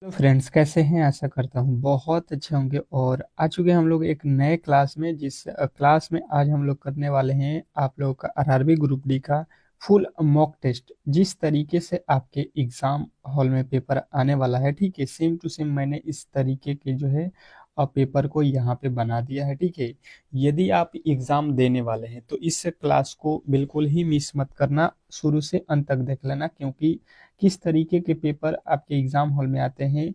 Hello friends, कैसे हैं? आशा करता हूँ बहुत अच्छे होंगे। और आ चुके हैं हम लोग एक नए क्लास में, जिस क्लास में आज हम लोग करने वाले हैं आप लोगों का आरआरबी ग्रुप डी का फुल मॉक टेस्ट। जिस तरीके से आपके एग्जाम हॉल में पेपर आने वाला है, ठीक है, सेम टू सेम मैंने इस तरीके के जो है पेपर को यहाँ पे बना दिया है, ठीक है। यदि आप एग्जाम देने वाले हैं तो इस क्लास को बिल्कुल ही मिस मत करना, शुरू से अंत तक देख लेना, क्योंकि किस तरीके के पेपर आपके एग्जाम हॉल में आते हैं,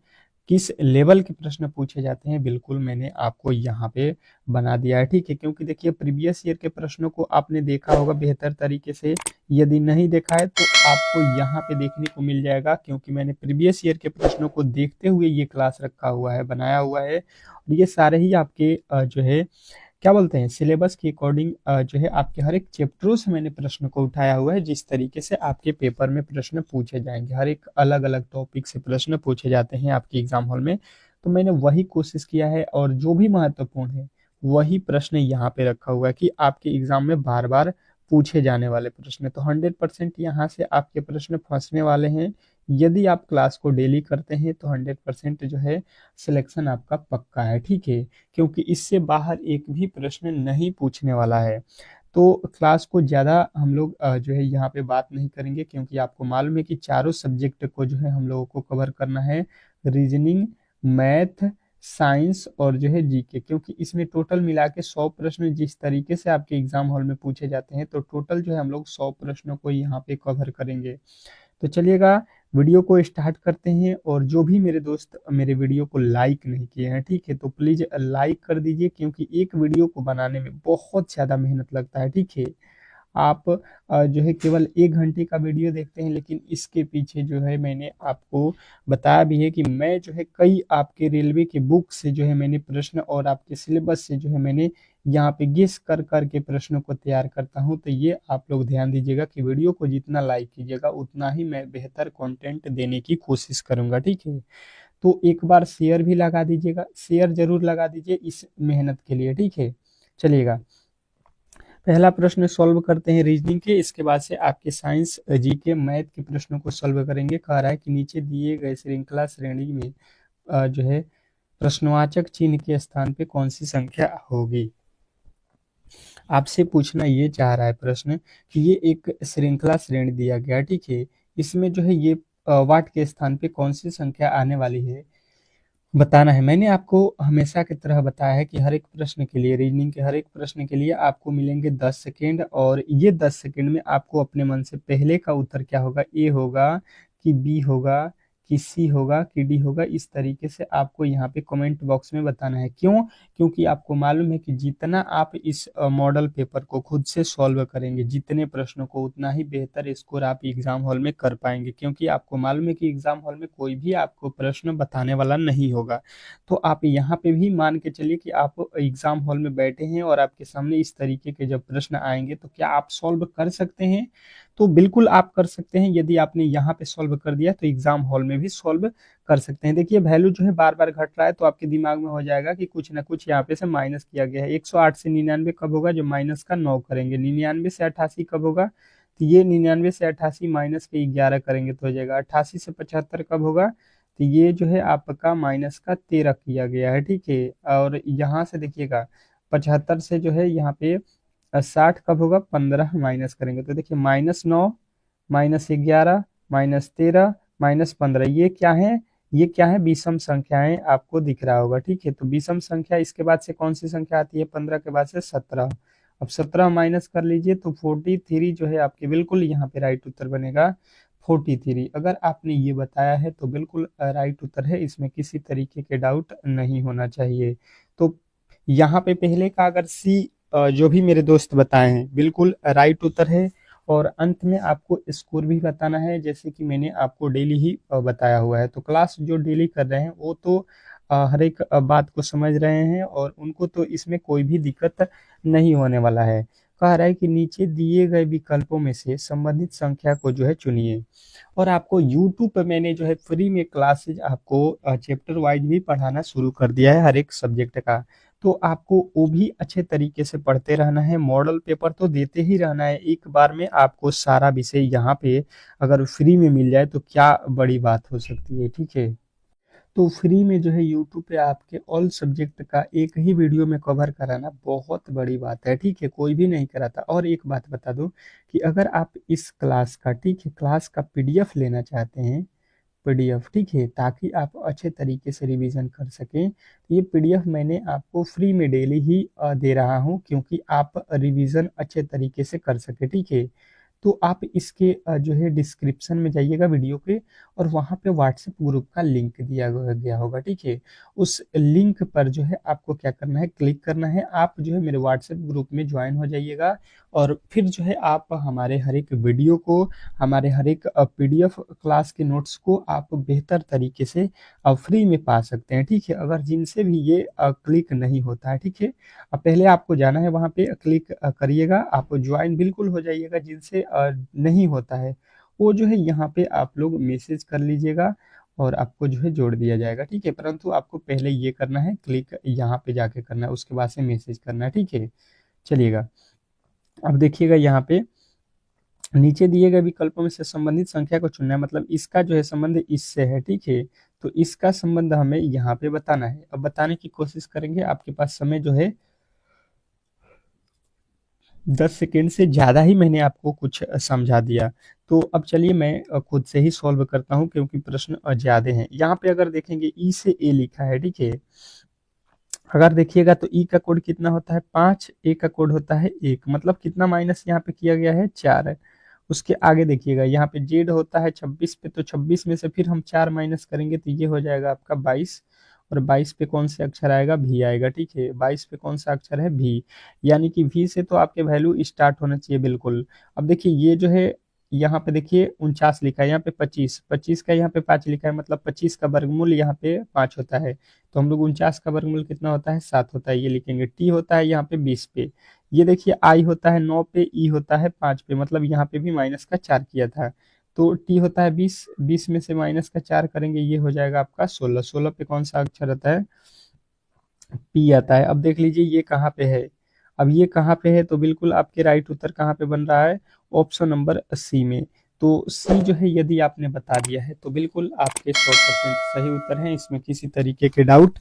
किस लेवल के प्रश्न पूछे जाते हैं, बिल्कुल मैंने आपको यहाँ पे बना दिया है, ठीक है। क्योंकि देखिए, प्रीवियस ईयर के प्रश्नों को आपने देखा होगा बेहतर तरीके से। यदि नहीं देखा है तो आपको यहाँ पे देखने को मिल जाएगा, क्योंकि मैंने प्रीवियस ईयर के प्रश्नों को देखते हुए ये क्लास रखा हुआ है, बनाया हुआ है। और ये सारे ही आपके जो है क्या बोलते हैं, सिलेबस के अकॉर्डिंग जो है आपके हर एक चैप्टरों से मैंने प्रश्न को उठाया हुआ है, जिस तरीके से आपके पेपर में प्रश्न पूछे जाएंगे। हर एक अलग अलग टॉपिक से प्रश्न पूछे जाते हैं आपके एग्जाम हॉल में, तो मैंने वही कोशिश किया है। और जो भी महत्वपूर्ण है वही प्रश्न यहाँ पे रखा हुआ है कि आपके एग्जाम में बार बार पूछे जाने वाले प्रश्न। तो 100% यहाँ से आपके प्रश्न फंसने वाले हैं। यदि आप क्लास को डेली करते हैं तो 100% जो है सिलेक्शन आपका पक्का है, ठीक है। क्योंकि इससे बाहर एक भी प्रश्न नहीं पूछने वाला है। तो क्लास को ज़्यादा हम लोग जो है यहाँ पे बात नहीं करेंगे, क्योंकि आपको मालूम है कि चारों सब्जेक्ट को जो है हम लोगों को कवर करना है। रीजनिंग, मैथ, साइंस और जो है जीके। क्योंकि इसमें टोटल मिला के 100 प्रश्न जिस तरीके से आपके एग्जाम हॉल में पूछे जाते हैं, तो टोटल जो है हम लोग 100 प्रश्नों को यहाँ पे कवर करेंगे। तो चलिएगा, वीडियो को स्टार्ट करते हैं। और जो भी मेरे दोस्त मेरे वीडियो को लाइक नहीं किए हैं, ठीक है, तो प्लीज़ लाइक कर दीजिए, क्योंकि एक वीडियो को बनाने में बहुत ज़्यादा मेहनत लगता है, ठीक है। आप जो है केवल 1 घंटे का वीडियो देखते हैं, लेकिन इसके पीछे जो है मैंने आपको बताया भी है कि मैं जो है कई आपके रेलवे के बुक से जो है मैंने प्रश्न, और आपके सिलेबस से जो है मैंने यहाँ पे गेस कर कर के प्रश्नों को तैयार करता हूँ। तो ये आप लोग ध्यान दीजिएगा कि वीडियो को जितना लाइक कीजिएगा उतना ही मैं बेहतर कंटेंट देने की कोशिश करूंगा, ठीक है। तो एक बार शेयर भी लगा दीजिएगा, शेयर जरूर लगा दीजिए इस मेहनत के लिए, ठीक है। चलिएगा, पहला प्रश्न सॉल्व करते हैं रीजनिंग के। इसके बाद से आपके साइंस, जीके, मैथ के प्रश्नों को सॉल्व करेंगे। कह रहा है कि नीचे दिए गए श्रृंखला श्रेणी में जो है प्रश्नवाचक चिन्ह के स्थान पे कौन सी संख्या होगी। आपसे पूछना ये चाह रहा है प्रश्न कि ये एक श्रृंखला श्रेणी दिया गया, ठीक है। इसमें जो है ये वाट के स्थान पे कौन सी संख्या आने वाली है, बताना है। मैंने आपको हमेशा की तरह बताया है कि हर एक प्रश्न के लिए, रीजनिंग के हर एक प्रश्न के लिए आपको मिलेंगे 10 सेकेंड। और ये 10 सेकेंड में आपको अपने मन से पहले का उत्तर क्या होगा, ए होगा कि बी होगा कि सी होगा कि डी होगा, इस तरीके से आपको यहाँ पे कमेंट बॉक्स में बताना है। क्यों? क्योंकि आपको मालूम है कि जितना आप इस मॉडल पेपर को खुद से सॉल्व करेंगे, जितने प्रश्नों को, उतना ही बेहतर स्कोर आप एग्जाम हॉल में कर पाएंगे। क्योंकि आपको मालूम है कि एग्जाम हॉल में कोई भी आपको प्रश्न बताने वाला नहीं होगा। तो आप यहाँ पे भी मान के चलिए कि आप एग्जाम हॉल में बैठे हैं और आपके सामने इस तरीके के जब प्रश्न आएंगे तो क्या आप सॉल्व कर सकते हैं? तो बिल्कुल आप कर सकते हैं। यदि आपने यहाँ पे सॉल्व कर दिया तो एग्जाम हॉल में भी सॉल्व कर सकते हैं। देखिए, वैल्यू जो है बार बार घट रहा है, तो आपके दिमाग में हो जाएगा कि कुछ ना कुछ यहाँ पे से माइनस किया गया है। 108 से 99 कब होगा, जो माइनस का 9 करेंगे। 99 से 88 कब होगा, तो ये 99 से 88 माइनस के 11 करेंगे तो हो जाएगा। 88 से 75 कब होगा, तो ये जो है आपका माइनस का 13 किया गया है, ठीक है। और यहाँ से देखिएगा, 75 से जो है यहाँ पे 60 कब होगा, 15 माइनस करेंगे तो देखिए -9, -11, -13, -15, ये क्या है, विषम संख्याएं आपको दिख रहा होगा, ठीक है। तो विषम संख्या इसके बाद से कौन सी संख्या आती है, 15 के बाद से 17। अब 17 माइनस कर लीजिए तो 43 जो है आपके, बिल्कुल यहाँ पे राइट उत्तर बनेगा 43। अगर आपने ये बताया है तो बिल्कुल राइट उत्तर है, इसमें किसी तरीके के डाउट नहीं होना चाहिए। तो यहाँ पे पहले का अगर सी जो भी मेरे दोस्त बताए हैं बिल्कुल राइट उत्तर है। और अंत में आपको स्कोर भी बताना है, जैसे कि मैंने आपको डेली ही बताया हुआ है। तो क्लास जो डेली कर रहे हैं वो तो हर एक बात को समझ रहे हैं, और उनको तो इसमें कोई भी दिक्कत नहीं होने वाला है। कह रहा है कि नीचे दिए गए विकल्पों में से संबंधित संख्या को जो है चुनिए। और आपको यूट्यूब पे मैंने जो है फ्री में क्लासेज आपको चैप्टर वाइज भी पढ़ाना शुरू कर दिया है हर एक सब्जेक्ट का। तो आपको वो भी अच्छे तरीके से पढ़ते रहना है, मॉडल पेपर तो देते ही रहना है। एक बार में आपको सारा विषय यहाँ पे अगर फ्री में मिल जाए तो क्या बड़ी बात हो सकती है, ठीक है। तो फ्री में जो है यूट्यूब पे आपके ऑल सब्जेक्ट का एक ही वीडियो में कवर कराना बहुत बड़ी बात है, ठीक है, कोई भी नहीं कराता। और एक बात बता दूं कि अगर आप इस क्लास का, ठीक है, क्लास का पीडीएफ लेना चाहते हैं, पीडीएफ, ठीक है, ताकि आप अच्छे तरीके से रिवीजन कर सकें, तो ये पीडीएफ मैंने आपको फ्री में डेली ही दे रहा हूँ, क्योंकि आप रिवीजन अच्छे तरीके से कर सके, ठीक है। तो आप इसके जो है डिस्क्रिप्शन में जाइएगा वीडियो के, और वहाँ पे व्हाट्सएप ग्रुप का लिंक दिया गया होगा, ठीक है। उस लिंक पर जो है आपको क्या करना है, क्लिक करना है, आप जो है मेरे व्हाट्सएप ग्रुप में ज्वाइन हो जाइएगा, और फिर जो है आप हमारे हर एक वीडियो को, हमारे हर एक पीडीएफ क्लास के नोट्स को आप बेहतर तरीके से फ्री में पा सकते हैं, ठीक है। अगर जिनसे भी ये क्लिक नहीं होता है, ठीक है, अब पहले आपको जाना है वहाँ पे, क्लिक करिएगा, आप ज्वाइन बिल्कुल हो जाइएगा। जिनसे नहीं होता है वो जो है यहाँ पे आप लोग मैसेज कर लीजिएगा, और आपको जो है जोड़ दिया जाएगा, ठीक है। परंतु आपको पहले ये करना है, क्लिक यहाँ पे जाके करना है, उसके बाद से मैसेज करना है, ठीक है। चलिएगा, अब देखिएगा यहाँ पे नीचे दिए गए विकल्पों में से संबंधित संख्या को चुनना है, मतलब इसका जो है संबंध इससे है, ठीक है। तो इसका संबंध हमें यहाँ पे बताना है। अब बताने की कोशिश करेंगे, आपके पास समय जो है 10 सेकेंड से ज़्यादा ही मैंने आपको कुछ समझा दिया। तो अब चलिए मैं खुद से ही सॉल्व करता हूँ, क्योंकि प्रश्न ज़्यादा हैं। यहाँ पे अगर देखेंगे ई से ए लिखा है, ठीक है। अगर देखिएगा तो ई का कोड कितना होता है 5, ए का कोड होता है 1, मतलब कितना माइनस यहाँ पे किया गया है 4। उसके आगे देखिएगा यहाँ पे जेड होता है 26 पे, तो 26 में से फिर हम 4 माइनस करेंगे तो ये हो जाएगा आपका 22, और 22 पे कौन से अक्षर आएगा, भी आएगा, ठीक है। 22 पे कौन सा अक्षर है, भी, यानी कि भी से तो आपके वैल्यू स्टार्ट होना चाहिए बिल्कुल। अब देखिए ये जो है यहाँ पे देखिए 49 लिखा है, यहाँ पे 25, 25 का यहाँ पे 5 लिखा है, मतलब 25 का वर्गमूल यहाँ पे 5 होता है। तो हम लोग 49 का वर्गमूल कितना होता है, 7 होता है, ये लिखेंगे। टी होता है यहाँ पे 20 पे, ये देखिए आई होता है 9 पे, ई होता है 5 पे, मतलब यहाँ पे भी माइनस का 4 किया था। तो टी होता है 20, 20 में से माइनस का 4 करेंगे, ये हो जाएगा आपका 16, 16 पे कौन सा अक्षर आता है, पी आता है। अब देख लीजिए ये कहाँ पे है, अब ये कहाँ पे है, तो बिल्कुल आपके राइट उत्तर कहाँ पे बन रहा है, ऑप्शन नंबर सी में। तो सी जो है यदि आपने बता दिया है तो बिल्कुल आपके 100% सही उत्तर है, इसमें किसी तरीके के डाउट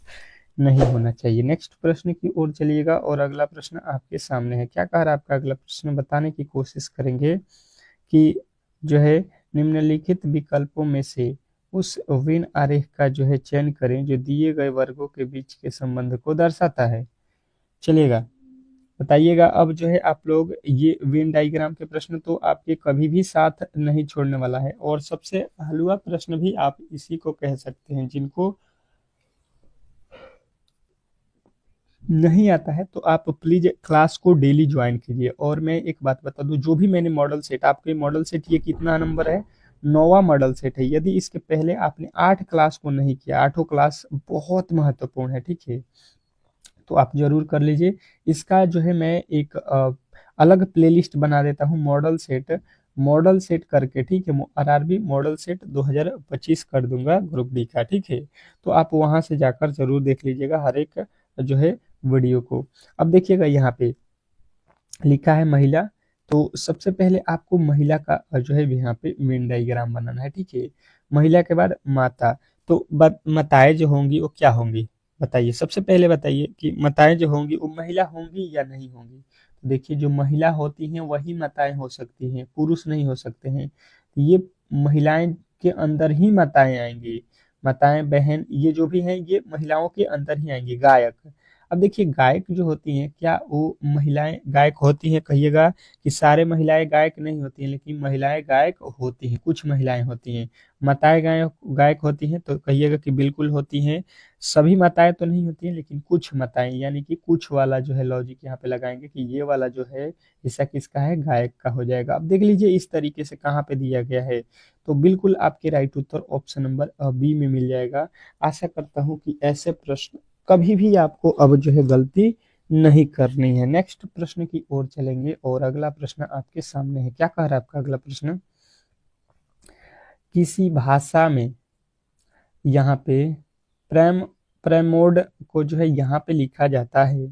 नहीं होना चाहिए। नेक्स्ट प्रश्न की ओर चलिएगा, और अगला प्रश्न आपके सामने है। क्या कह रहा है आपका अगला प्रश्न, बताने की कोशिश करेंगे कि जो है निम्नलिखित विकल्पों में से उस वेन आरेख का जो है चयन करें जो दिए गए वर्गों के बीच के संबंध को दर्शाता है। चलिएगा, बताइएगा। अब जो है आप लोग ये वेन डायग्राम के प्रश्न तो आपके कभी भी साथ नहीं छोड़ने वाला है, और सबसे हलवा प्रश्न भी आप इसी को कह सकते हैं। जिनको नहीं आता है तो आप प्लीज क्लास को डेली ज्वाइन कीजिए। और मैं एक बात बता दूं, जो भी मैंने मॉडल सेट, आपके मॉडल सेट ये कितना नंबर है, 9वां मॉडल सेट है। यदि इसके पहले आपने 8 क्लास को नहीं किया, 8 क्लास बहुत महत्वपूर्ण है, ठीक है, तो आप जरूर कर लीजिए। इसका जो है मैं एक अलग प्लेलिस्ट बना देता हूँ, मॉडल सेट करके, ठीक है, आरआरबी मॉडल सेट 2025 कर दूंगा ग्रुप डी का, ठीक है। तो आप वहां से जाकर जरूर देख लीजिएगा हर एक जो है वीडियो को। अब देखिएगा यहाँ पे लिखा है महिला, तो सबसे पहले आपको महिला का जो है यहाँ पे मेन डायग्राम बनाना है, ठीक है। महिला के बाद माता, तो माताएं जो होंगी वो क्या होंगी, बताइए, सबसे पहले बताइए कि माताएं जो होंगी वो महिला होंगी या नहीं होंगी। तो देखिए जो महिला होती हैं वही माताएं हो सकती हैं, पुरुष नहीं हो सकते हैं। तो ये महिलाएं के अंदर ही माताएं आएंगी, माताएं बहन ये जो भी हैं ये महिलाओं के अंदर ही आएंगी। गायक, अब देखिए गायक जो होती हैं क्या वो महिलाएं गायक होती हैं, कहिएगा कि सारे महिलाएं गायक नहीं होती हैं, लेकिन महिलाएं गायक होती हैं, कुछ महिलाएं होती हैं। माताएं गायक गायक होती हैं तो कहिएगा कि बिल्कुल होती हैं। सभी माताएं तो नहीं होती हैं, लेकिन कुछ माताएं, यानी कि कुछ वाला जो है लॉजिक यहाँ पे लगाएंगे कि ये वाला जो है हिस्सा किसका है, गायक का हो जाएगा। अब देख लीजिए इस तरीके से कहाँ पे दिया गया है, तो बिल्कुल आपके राइट उत्तर ऑप्शन नंबर बी में मिल जाएगा। आशा करता हूँ कि ऐसे प्रश्न कभी भी आपको अब जो है गलती नहीं करनी है। नेक्स्ट प्रश्न की ओर चलेंगे, और अगला प्रश्न आपके सामने है। क्या कह रहा है आपका अगला प्रश्न, किसी भाषा में यहाँ पे प्रेम प्रेमोड को जो है यहाँ पे लिखा जाता है,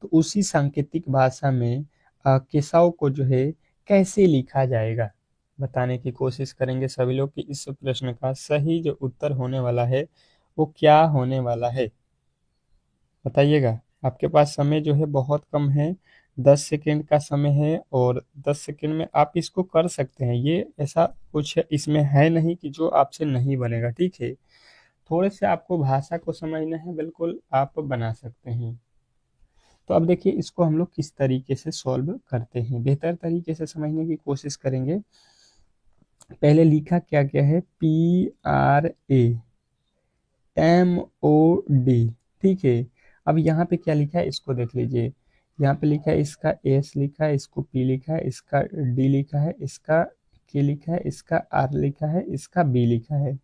तो उसी सांकेतिक भाषा में केशव को जो है कैसे लिखा जाएगा, बताने की कोशिश करेंगे सभी लोग कि इस प्रश्न का सही जो उत्तर होने वाला है वो क्या होने वाला है, बताइएगा। आपके पास समय जो है बहुत कम है, 10 सेकेंड का समय है, और 10 सेकेंड में आप इसको कर सकते हैं। ये ऐसा कुछ इसमें है नहीं कि जो आपसे नहीं बनेगा, ठीक है। थोड़े से आपको भाषा को समझना है, बिल्कुल आप बना सकते हैं। तो अब देखिए इसको हम लोग किस तरीके से सॉल्व करते हैं, बेहतर तरीके से समझने की कोशिश करेंगे। पहले लिखा क्या क्या है, PRAMOD, ठीक है। अब यहाँ पे क्या लिखा है इसको देख लीजिए। यहाँ पे लिखा है इसका S लिखा है, इसको P लिखा है, इसका D लिखा है, इसका K लिखा है, इसका R लिखा है, इसका B लिखा है।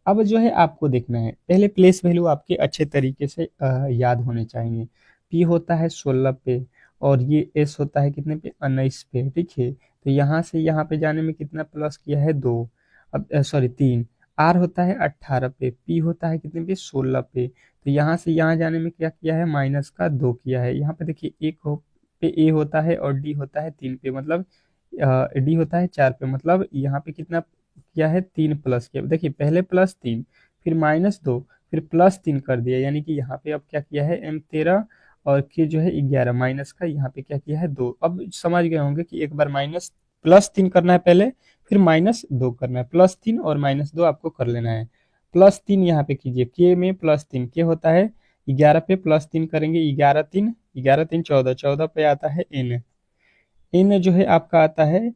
अब जो है आपको देखना है, पहले प्लेस वैल्यू आपके अच्छे तरीके से याद होने चाहिए। P होता है 16 पे, और ये S होता है कितने पे, 19 पे, ठीक है। तो यहाँ से यहाँ पे जाने में कितना प्लस किया है, 2, अब सॉरी 3। R होता है 18 पे, P होता है कितने पे, 16 पे। तो यहाँ से यहाँ जाने में क्या किया है, माइनस का 2 किया है। यहाँ पे देखिए एक पे A होता है, और D होता है 3 पे, मतलब D होता है 4 पे, मतलब यहाँ पे कितना किया है, 3 प्लस किया। देखिए पहले +3, फिर -2, फिर +3 कर दिया, यानी कि यहाँ पे अब क्या किया है, M13, और के जो है 11, माइनस का यहाँ पे क्या किया है, 2। अब समझ गए होंगे कि एक बार माइनस +3 करना है पहले, फिर -2 करना है। +3 और -2 आपको कर लेना है। +3 यहाँ पे कीजिए, के में +3, के होता है 11 पे, +3 करेंगे, 11 3 14, 14 पे आता है n। n जो है आपका आता है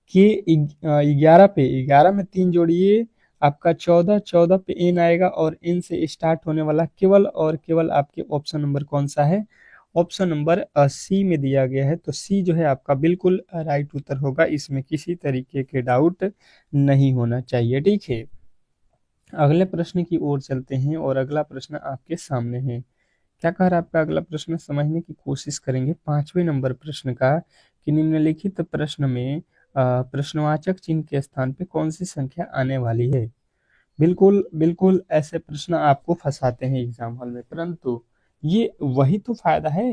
कि 11 पे, 11 में 3 जोड़िए, आपका 14, 14 पे एन आएगा, और एन से स्टार्ट होने वाला केवल और केवल आपके ऑप्शन नंबर कौन सा है, ऑप्शन नंबर सी में दिया गया है। तो सी जो है आपका बिल्कुल राइट उत्तर होगा, इसमें किसी तरीके के डाउट नहीं होना चाहिए, ठीक है। अगले प्रश्न की ओर चलते हैं, और अगला प्रश्न आपके सामने है। क्या कह रहा है आपका अगला प्रश्न, समझने की कोशिश करेंगे 5वें नंबर प्रश्न का, कि निम्नलिखित प्रश्न में प्रश्नवाचक चिन्ह के स्थान पे कौन सी संख्या आने वाली है। बिल्कुल बिल्कुल ऐसे प्रश्न आपको फंसाते हैं एग्जाम हॉल में, परंतु ये वही तो फायदा है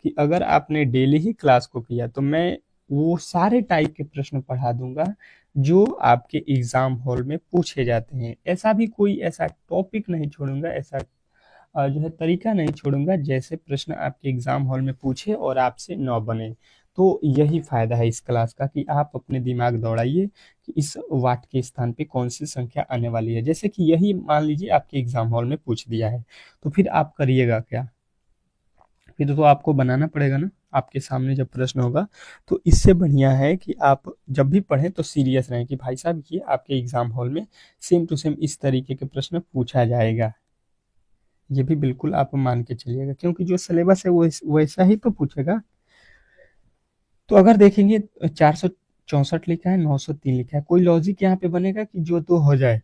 कि अगर आपने डेली ही क्लास को किया, तो मैं वो सारे टाइप के प्रश्न पढ़ा दूंगा जो आपके एग्जाम हॉल में पूछे जाते हैं। ऐसा भी कोई ऐसा टॉपिक नहीं छोड़ूंगा, ऐसा जो है तरीका नहीं छोड़ूंगा जैसे प्रश्न आपके एग्जाम हॉल में पूछे और आपसे न बने। तो यही फायदा है इस क्लास का, कि आप अपने दिमाग दौड़ाइए कि इस वाट के स्थान पे कौन सी संख्या आने वाली है। जैसे कि यही मान लीजिए आपके एग्जाम हॉल में पूछ दिया है, तो फिर आप करिएगा क्या, फिर तो आपको बनाना पड़ेगा ना। आपके सामने जब प्रश्न होगा, तो इससे बढ़िया है कि आप जब भी पढ़ें तो सीरियस रहें कि भाई साहब ये आपके एग्जाम हॉल में सेम टू सेम इस तरीके के प्रश्न पूछा जाएगा। ये भी बिल्कुल आप मान के चलिएगा, क्योंकि जो सिलेबस है वो वैसा ही तो पूछेगा। तो अगर देखेंगे 464 लिखा है, 903 लिखा है, कोई लॉजिक यहाँ पे बनेगा कि जो तो हो जाए,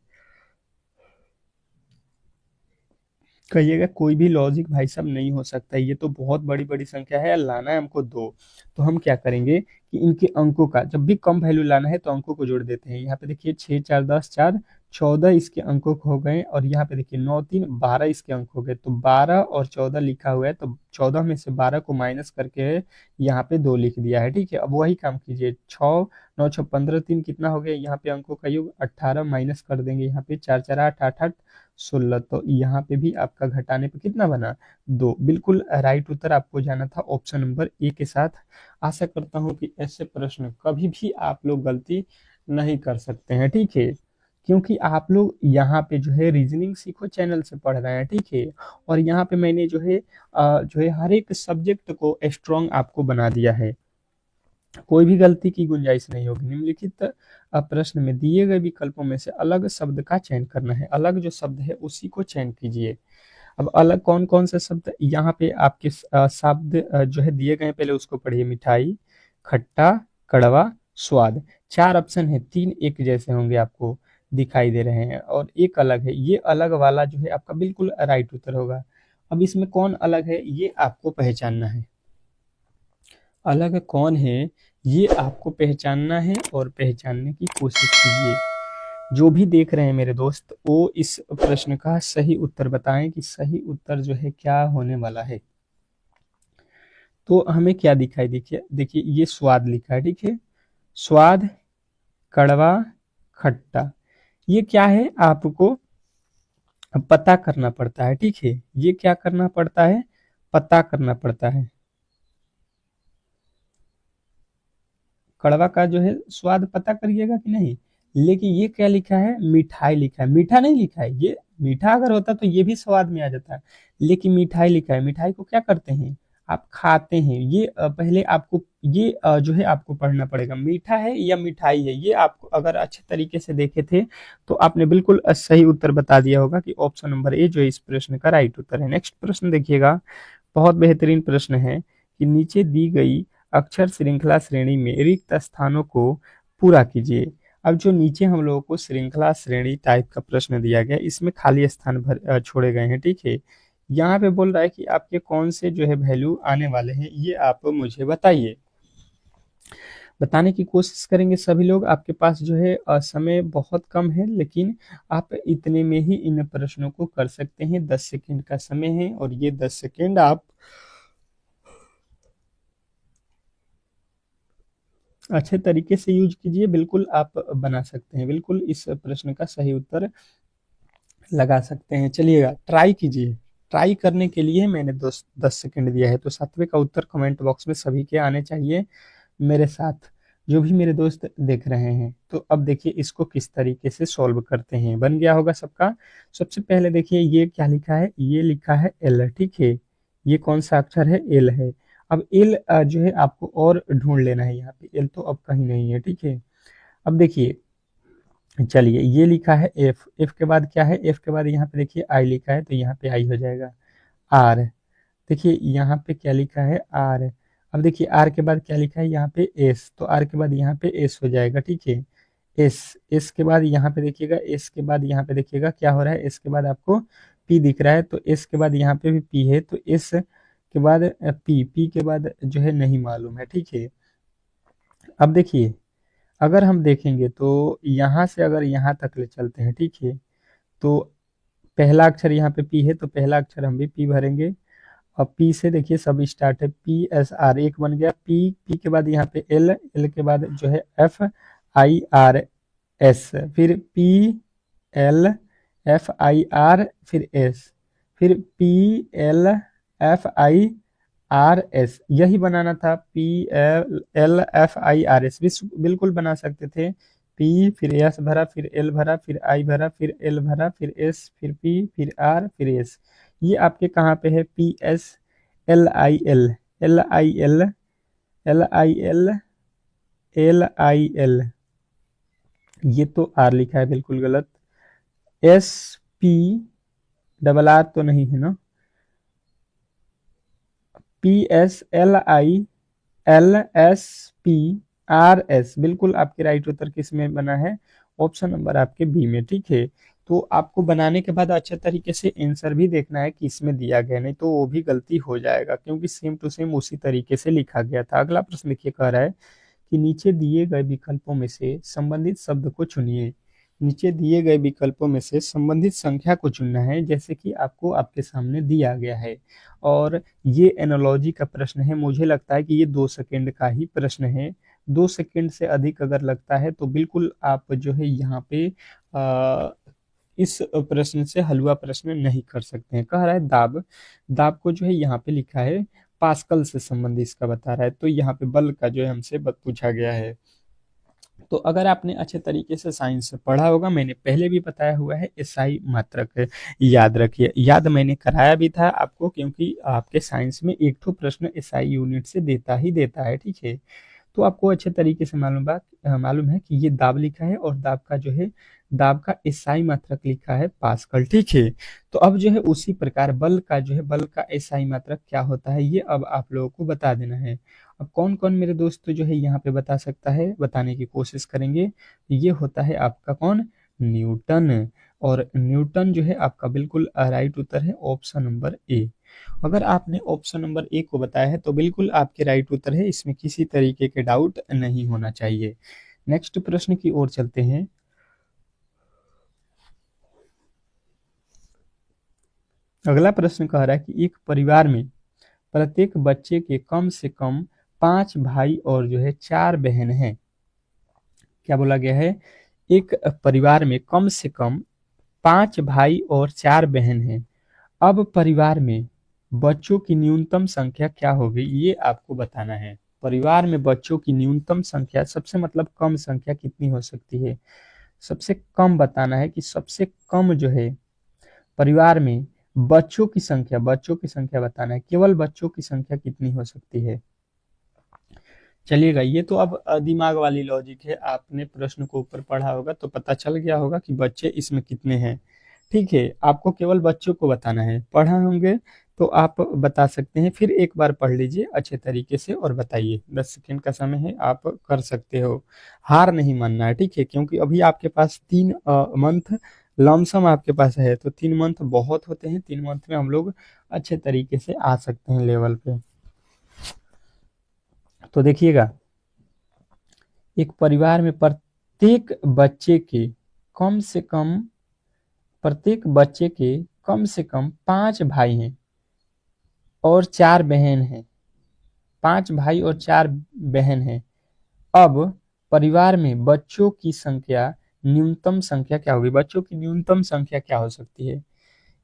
कहिएगा कोई भी लॉजिक भाई साहब नहीं हो सकता। ये तो बहुत बड़ी बड़ी संख्या है, लाना है हमको 2। तो हम क्या करेंगे कि इनके अंकों का, जब भी कम वैल्यू लाना है तो अंकों को जोड़ देते हैं। यहाँ पे देखिए 6 4 10 4, 14 इसके अंकों हो गए, और यहाँ पे देखिए 9 3 12 इसके अंक हो गए। तो 12 और 14 लिखा हुआ है, तो 14 में से 12 को माइनस करके यहाँ पे 2 लिख दिया है, ठीक है। अब वही काम कीजिए, 6 9 6 15 3 कितना हो गया, यहाँ पे अंकों का योग 18, माइनस कर देंगे यहाँ पे 4 4 8 8 8 16। तो यहाँ पे भी आपका घटाने पे कितना बना, 2। बिल्कुल राइट उत्तर आपको जाना था ऑप्शन नंबर ए के साथ। आशा करता हूँ कि ऐसे प्रश्न कभी भी आप लोग गलती नहीं कर सकते हैं, ठीक है। क्योंकि आप लोग यहाँ पे जो है रीजनिंग सीखो चैनल से पढ़ रहे हैं, ठीक है। और यहाँ पे मैंने जो है हर एक सब्जेक्ट को स्ट्रॉन्ग आपको बना दिया है, कोई भी गलती की गुंजाइश नहीं होगी। निम्नलिखित प्रश्न में दिए गए विकल्पों में से अलग शब्द का चयन करना है। अलग जो शब्द है उसी को चयन कीजिए। अब अलग कौन कौन से शब्द यहाँ पे आपके शब्द जो है दिए गए हैं, पहले उसको पढ़िए। मिठाई, खट्टा, कड़वा, स्वाद। 4 ऑप्शन है, 3 एक जैसे होंगे आपको दिखाई दे रहे हैं, और एक अलग है। ये अलग वाला जो है आपका बिल्कुल राइट उत्तर होगा। अब इसमें कौन अलग है ये आपको पहचानना है। अलग कौन है ये आपको पहचानना है, और पहचानने की कोशिश कीजिए। जो भी देख रहे हैं मेरे दोस्त, वो इस प्रश्न का सही उत्तर बताएं कि सही उत्तर जो है क्या होने वाला है। तो हमें क्या दिखाई, देखिए देखिए ये स्वाद लिखा है, ठीक है। स्वाद, कड़वा, खट्टा, ये क्या है आपको अब पता करना पड़ता है, ठीक है। ये क्या करना पड़ता है? पता करना पड़ता है। कड़वा का जो है स्वाद पता करिएगा कि नहीं। लेकिन ये क्या लिखा है? मिठाई लिखा है, मीठा नहीं लिखा है। ये मीठा अगर होता तो ये भी स्वाद में आ जाता, लेकिन मिठाई लिखा है। मिठाई को क्या करते हैं? आप खाते हैं। ये पहले आपको ये जो है आपको पढ़ना पड़ेगा, मीठा है या मिठाई है। ये आपको अगर अच्छे तरीके से देखे थे तो आपने बिल्कुल सही उत्तर बता दिया होगा कि ऑप्शन नंबर ए जो है इस प्रश्न का राइट उत्तर है। नेक्स्ट प्रश्न देखिएगा, बहुत बेहतरीन प्रश्न है कि नीचे दी गई अक्षर श्रृंखला श्रेणी में रिक्त स्थानों को पूरा कीजिए। अब जो नीचे हम लोगों को श्रृंखला श्रेणी टाइप का प्रश्न दिया गया, इसमें खाली स्थान छोड़े गए हैं, ठीक है। यहाँ पे बोल रहा है कि आपके कौन से जो है वैल्यू आने वाले हैं, ये आप मुझे बताइए। बताने की कोशिश करेंगे सभी लोग। आपके पास जो है समय बहुत कम है, लेकिन आप इतने में ही इन प्रश्नों को कर सकते हैं। 10 सेकंड का समय है और ये 10 सेकंड आप अच्छे तरीके से यूज कीजिए। बिल्कुल आप बना सकते हैं, बिल्कुल इस प्रश्न का सही उत्तर लगा सकते हैं। चलिएगा, ट्राई कीजिए। ट्राई करने के लिए मैंने 10 सेकंड दिया है, तो 7वें का उत्तर कमेंट बॉक्स में सभी के आने चाहिए मेरे साथ, जो भी मेरे दोस्त देख रहे हैं। तो अब देखिए इसको किस तरीके से सॉल्व करते हैं। बन गया होगा सबका। सबसे पहले देखिए ये क्या लिखा है? ये लिखा है एल, ठीक है। ये कौन सा अक्षर है? एल है। अब एल जो है आपको और ढूंढ लेना है। यहाँ पे एल तो अब कहीं नहीं है, ठीक है। अब देखिए, चलिए ये लिखा है एफ। एफ के बाद क्या है? एफ के बाद यहाँ पे देखिए आई लिखा है, तो यहाँ पे आई हो जाएगा। आर, देखिए यहाँ पे क्या लिखा है? आर। अब देखिए आर के बाद क्या लिखा है? यहाँ पे एस, तो आर के बाद यहाँ पे एस हो जाएगा, ठीक है। एस, एस के बाद यहाँ पे देखिएगा, एस के बाद यहाँ पे देखिएगा क्या हो रहा है? एस के बाद आपको पी दिख रहा है, तो एस के बाद यहाँ पे भी पी है, तो एस के बाद पी, पी के बाद जो है नहीं मालूम है, ठीक है। अब देखिए, अगर हम देखेंगे तो यहाँ से अगर यहाँ तक ले चलते हैं, ठीक है, तो पहला अक्षर यहाँ पे पी है, तो पहला अक्षर हम भी पी भरेंगे। अब पी से देखिए सब स्टार्ट है, पी एस आर, एक बन गया। पी, पी के बाद यहाँ पे एल, एल के बाद जो है एफ आई आर एस, फिर P L F I R, फिर एस, फिर P L F I R S. यही बनाना था, P L L F I R S बिल्कुल बना सकते थे। पी, फिर एस भरा, फिर एल भरा, फिर आई भरा, फिर एल भरा, फिर एस, फिर पी, फिर आर, फिर एस। ये आपके कहाँ पे है? P S L I L, L I L, L I L, L I L. ये तो आर लिखा है, बिल्कुल गलत। एस पी डबल आर तो नहीं है ना? P S L I L S P R S, बिल्कुल आपके राइट उत्तर किस में बना है? ऑप्शन नंबर आपके बी में, ठीक है। तो आपको बनाने के बाद अच्छे तरीके से आंसर भी देखना है कि इसमें दिया गया, नहीं तो वो भी गलती हो जाएगा, क्योंकि सेम टू सेम उसी तरीके से लिखा गया था। अगला प्रश्न देखिए, कह रहा है कि नीचे दिए गए विकल्पों में से संबंधित शब्द को चुनिए। नीचे दिए गए विकल्पों में से संबंधित संख्या को चुनना है, जैसे कि आपको आपके सामने दिया गया है। और ये एनालॉजी का प्रश्न है। मुझे लगता है कि ये 2 सेकंड का ही प्रश्न है। 2 सेकंड से अधिक अगर लगता है तो बिल्कुल आप जो है यहाँ पे इस प्रश्न से हलवा प्रश्न नहीं कर सकते हैं। कह रहा है दाब, दाब को जो है यहाँ पे लिखा है पास्कल से संबंधित इसका बता रहा है, तो यहाँ पे बल का जो है हमसे पूछा गया है। तो अगर आपने अच्छे तरीके से साइंस पढ़ा होगा, मैंने पहले भी बताया हुआ है, एसआई मात्रक याद रखिए। याद मैंने कराया भी था आपको, क्योंकि आपके साइंस में एक तो प्रश्न एसआई यूनिट से देता ही देता है, ठीक है। तो आपको अच्छे तरीके से मालूम है कि ये दाब लिखा है, और दाब का जो है दाब का एसआई मात्रक लिखा है पास्कल, ठीक है। तो अब जो है उसी प्रकार बल का जो है बल का एसआई मात्रक क्या होता है, ये अब आप लोगों को बता देना है। अब कौन कौन मेरे दोस्त जो है यहाँ पे बता सकता है, बताने की कोशिश करेंगे। ये होता है आपका कौन? न्यूटन। और न्यूटन जो है आपका बिल्कुल राइट उत्तर है, ऑप्शन नंबर ए। अगर आपने ऑप्शन नंबर ए को बताया है तो बिल्कुल आपके राइट उत्तर है, इसमें किसी तरीके के डाउट नहीं होना चाहिए। नेक्स्ट प्रश्न की ओर चलते हैं। अगला प्रश्न कह रहा है कि एक परिवार में प्रत्येक बच्चे के कम से कम 5 भाई और जो है 4 बहन हैं। क्या बोला गया है? एक परिवार में कम से कम 5 भाई और 4 बहन हैं। अब परिवार में बच्चों की न्यूनतम संख्या क्या होगी, ये आपको बताना है। परिवार में बच्चों की न्यूनतम संख्या, सबसे मतलब कम संख्या कितनी हो सकती है, सबसे कम बताना है कि सबसे कम जो है परिवार में बच्चों की संख्या बताना है, केवल बच्चों की संख्या कितनी हो सकती है। चलिएगा, ये तो अब दिमाग वाली लॉजिक है, आपने प्रश्न को ऊपर पढ़ा होगा तो पता चल गया होगा कि बच्चे इसमें कितने हैं। ठीक है, आपको केवल बच्चों को बताना है, पढ़ा होंगे तो आप बता सकते हैं, फिर एक बार पढ़ लीजिए अच्छे तरीके से और बताइए। 10 सेकेंड का समय है, आप कर सकते हो, हार नहीं मानना है, ठीक है, क्योंकि अभी आपके पास 3 मंथ लमसम आपके पास है, तो 3 मंथ बहुत होते हैं, 3 मंथ में हम लोग अच्छे तरीके से आ सकते हैं लेवल पे। तो देखिएगा, एक परिवार में कम से कम प्रत्येक बच्चे के कम से कम 5 भाई हैं और 4 बहन हैं। 5 भाई और 4 बहन हैं। अब परिवार में बच्चों की संख्या, न्यूनतम संख्या क्या होगी, बच्चों की न्यूनतम संख्या क्या हो सकती है।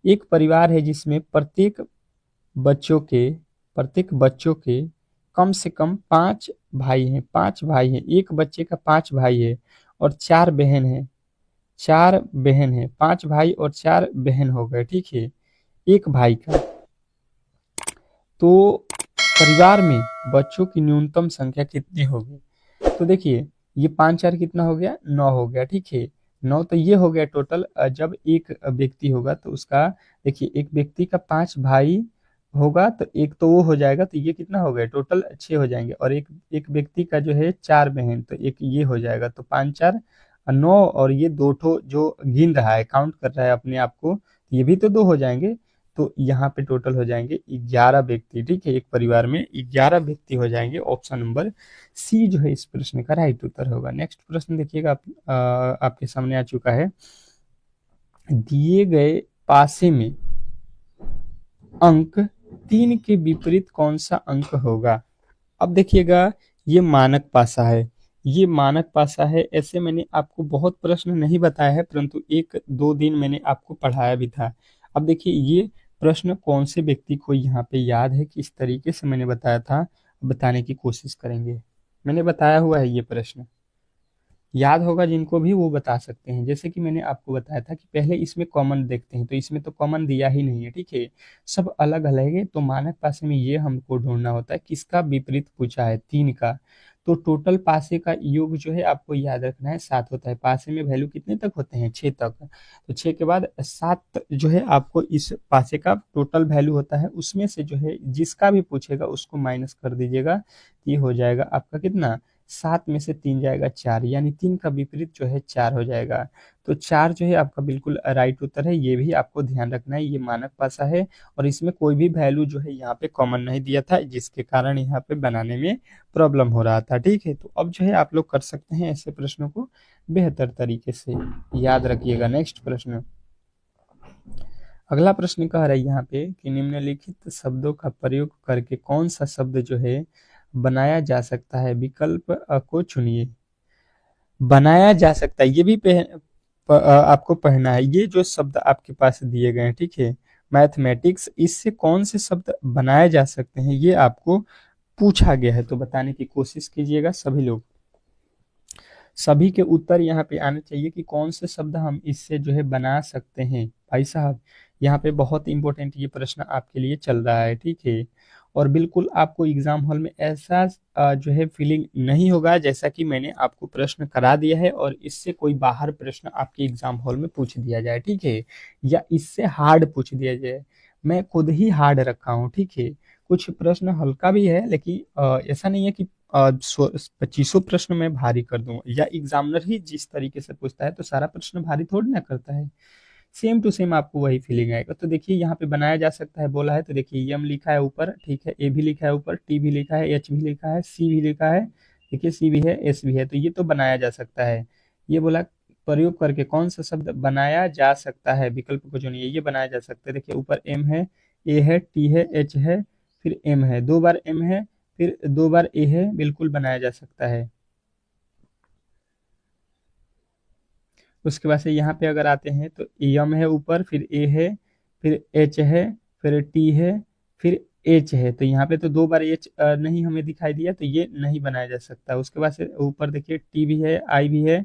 एक परिवार है जिसमें बच्चों के प्रत्येक बच्चों के कम से कम 5 भाई हैं, एक बच्चे का 5 भाई है और 4 बहन है, 5 भाई और 4 बहन हो गए, ठीक है, एक भाई का। तो परिवार में बच्चों की न्यूनतम संख्या कितनी होगी, तो देखिए, ये 5 4 कितना हो गया, 9 हो गया, ठीक है, 9, तो ये हो गया टोटल। जब एक व्यक्ति होगा तो उसका, देखिए, एक व्यक्ति का 5 भाई होगा तो एक तो वो हो जाएगा, तो ये कितना हो गया टोटल, 6 हो जाएंगे, और एक एक व्यक्ति का जो है 4 बहन, तो एक ये हो जाएगा, तो 5 4 9, और ये दो ठो जो गिन रहा है, काउंट कर रहा है अपने आप को, ये भी तो 2 हो जाएंगे, तो यहाँ पे टोटल हो जाएंगे 11 व्यक्ति, ठीक है, एक परिवार में 11 व्यक्ति हो जाएंगे। ऑप्शन नंबर सी जो है इस प्रश्न का राइट उत्तर होगा। नेक्स्ट प्रश्न देखिएगा, आपके सामने आ चुका है। दिए गए पासे में अंक 3 के विपरीत कौन सा अंक होगा। अब देखिएगा, ये मानक पासा है, ये मानक पासा है, ऐसे मैंने आपको बहुत प्रश्न नहीं बताया है, परंतु 1 2 दिन मैंने आपको पढ़ाया भी था। अब देखिए, ये प्रश्न कौन से व्यक्ति को यहाँ पे याद है, किस तरीके से मैंने बताया था, बताने की कोशिश करेंगे। मैंने बताया हुआ है ये प्रश्न, याद होगा जिनको भी वो बता सकते हैं। जैसे कि मैंने आपको बताया था कि पहले इसमें कॉमन देखते हैं, तो इसमें तो कॉमन दिया ही नहीं है, ठीक है, सब अलग अलग है, तो मानक पासे में ये हमको ढूंढना होता है किसका विपरीत पूछा है, 3 का। तो टोटल पासे का योग जो है आपको याद रखना है 7 होता है, पासे में वैल्यू कितने तक होते हैं, 6 तक, तो 6 के बाद 7 जो है आपको इस पासे का टोटल वैल्यू होता है, उसमें से जो है जिसका भी पूछेगा उसको माइनस कर दीजिएगा, ये हो जाएगा आपका कितना, 7 में से 3 जाएगा 4, यानी 3 का विपरीत जो है 4 हो जाएगा। तो 4 जो है आपका बिल्कुल राइट उत्तर है, ये भी आपको ध्यान रखना है, ये मानक पासा है और इसमें कोई भी वैल्यू जो है यहाँ पे कॉमन नहीं दिया था, जिसके कारण यहाँ पे बनाने में प्रॉब्लम हो रहा था, ठीक है। तो अब जो है आप लोग कर सकते हैं ऐसे प्रश्नों को बेहतर तरीके से, याद रखिएगा। नेक्स्ट प्रश्न, अगला प्रश्न कह रहा है यहाँ पे कि निम्नलिखित शब्दों का प्रयोग करके कौन सा शब्द जो है बनाया जा सकता है, विकल्प को चुनिए। बनाया जा सकता है, ये भी आपको पढ़ना है, ये जो शब्द आपके पास दिए गए हैं, ठीक है, मैथमेटिक्स, इससे कौन से शब्द बनाए जा सकते हैं, ये आपको पूछा गया है, तो बताने की कोशिश कीजिएगा सभी लोग। सभी के उत्तर यहाँ पे आने चाहिए कि कौन से शब्द हम इससे जो है बना सकते हैं। भाई साहब, यहाँ पे बहुत इंपॉर्टेंट ये प्रश्न आपके लिए चल रहा है, ठीक है, और बिल्कुल आपको एग्जाम हॉल में ऐसा जो है फीलिंग नहीं होगा जैसा कि मैंने आपको प्रश्न करा दिया है और इससे कोई बाहर प्रश्न आपके एग्जाम हॉल में पूछ दिया जाए, ठीक है, या इससे हार्ड पूछ दिया जाए। मैं खुद ही हार्ड रखा हूँ, ठीक है, कुछ प्रश्न हल्का भी है, लेकिन ऐसा नहीं है कि 2500 प्रश्न मैं भारी कर दूं, या एग्जामिनर ही जिस तरीके से पूछता है तो सारा प्रश्न भारी थोड़ी ना करता है, सेम टू सेम आपको वही फीलिंग आएगा। तो देखिए, यहाँ पे बनाया जा सकता है बोला है, तो देखिए यम लिखा है ऊपर, ठीक है, ए भी लिखा है ऊपर, टी भी लिखा है, एच भी लिखा है, सी भी लिखा है, देखिए सी भी है, एस भी है, तो ये तो बनाया जा सकता है। ये बोला प्रयोग करके कौन सा शब्द बनाया जा सकता है, विकल्प को चुनिए, ये बनाया जा सकता है। देखिए ऊपर एम है, ए है, टी है, एच है, फिर एम है, 2 बार एम है, फिर 2 बार ए है, बिल्कुल बनाया जा सकता है। उसके बाद से यहाँ पे अगर आते हैं तो एम है ऊपर, फिर ए है, फिर एच है, फिर टी है, फिर एच है। तो यहाँ पे तो 2 बार एच नहीं हमें दिखाई दिया, तो ये नहीं बनाया जा सकता। उसके बाद से ऊपर देखिए टी भी है, आई भी है,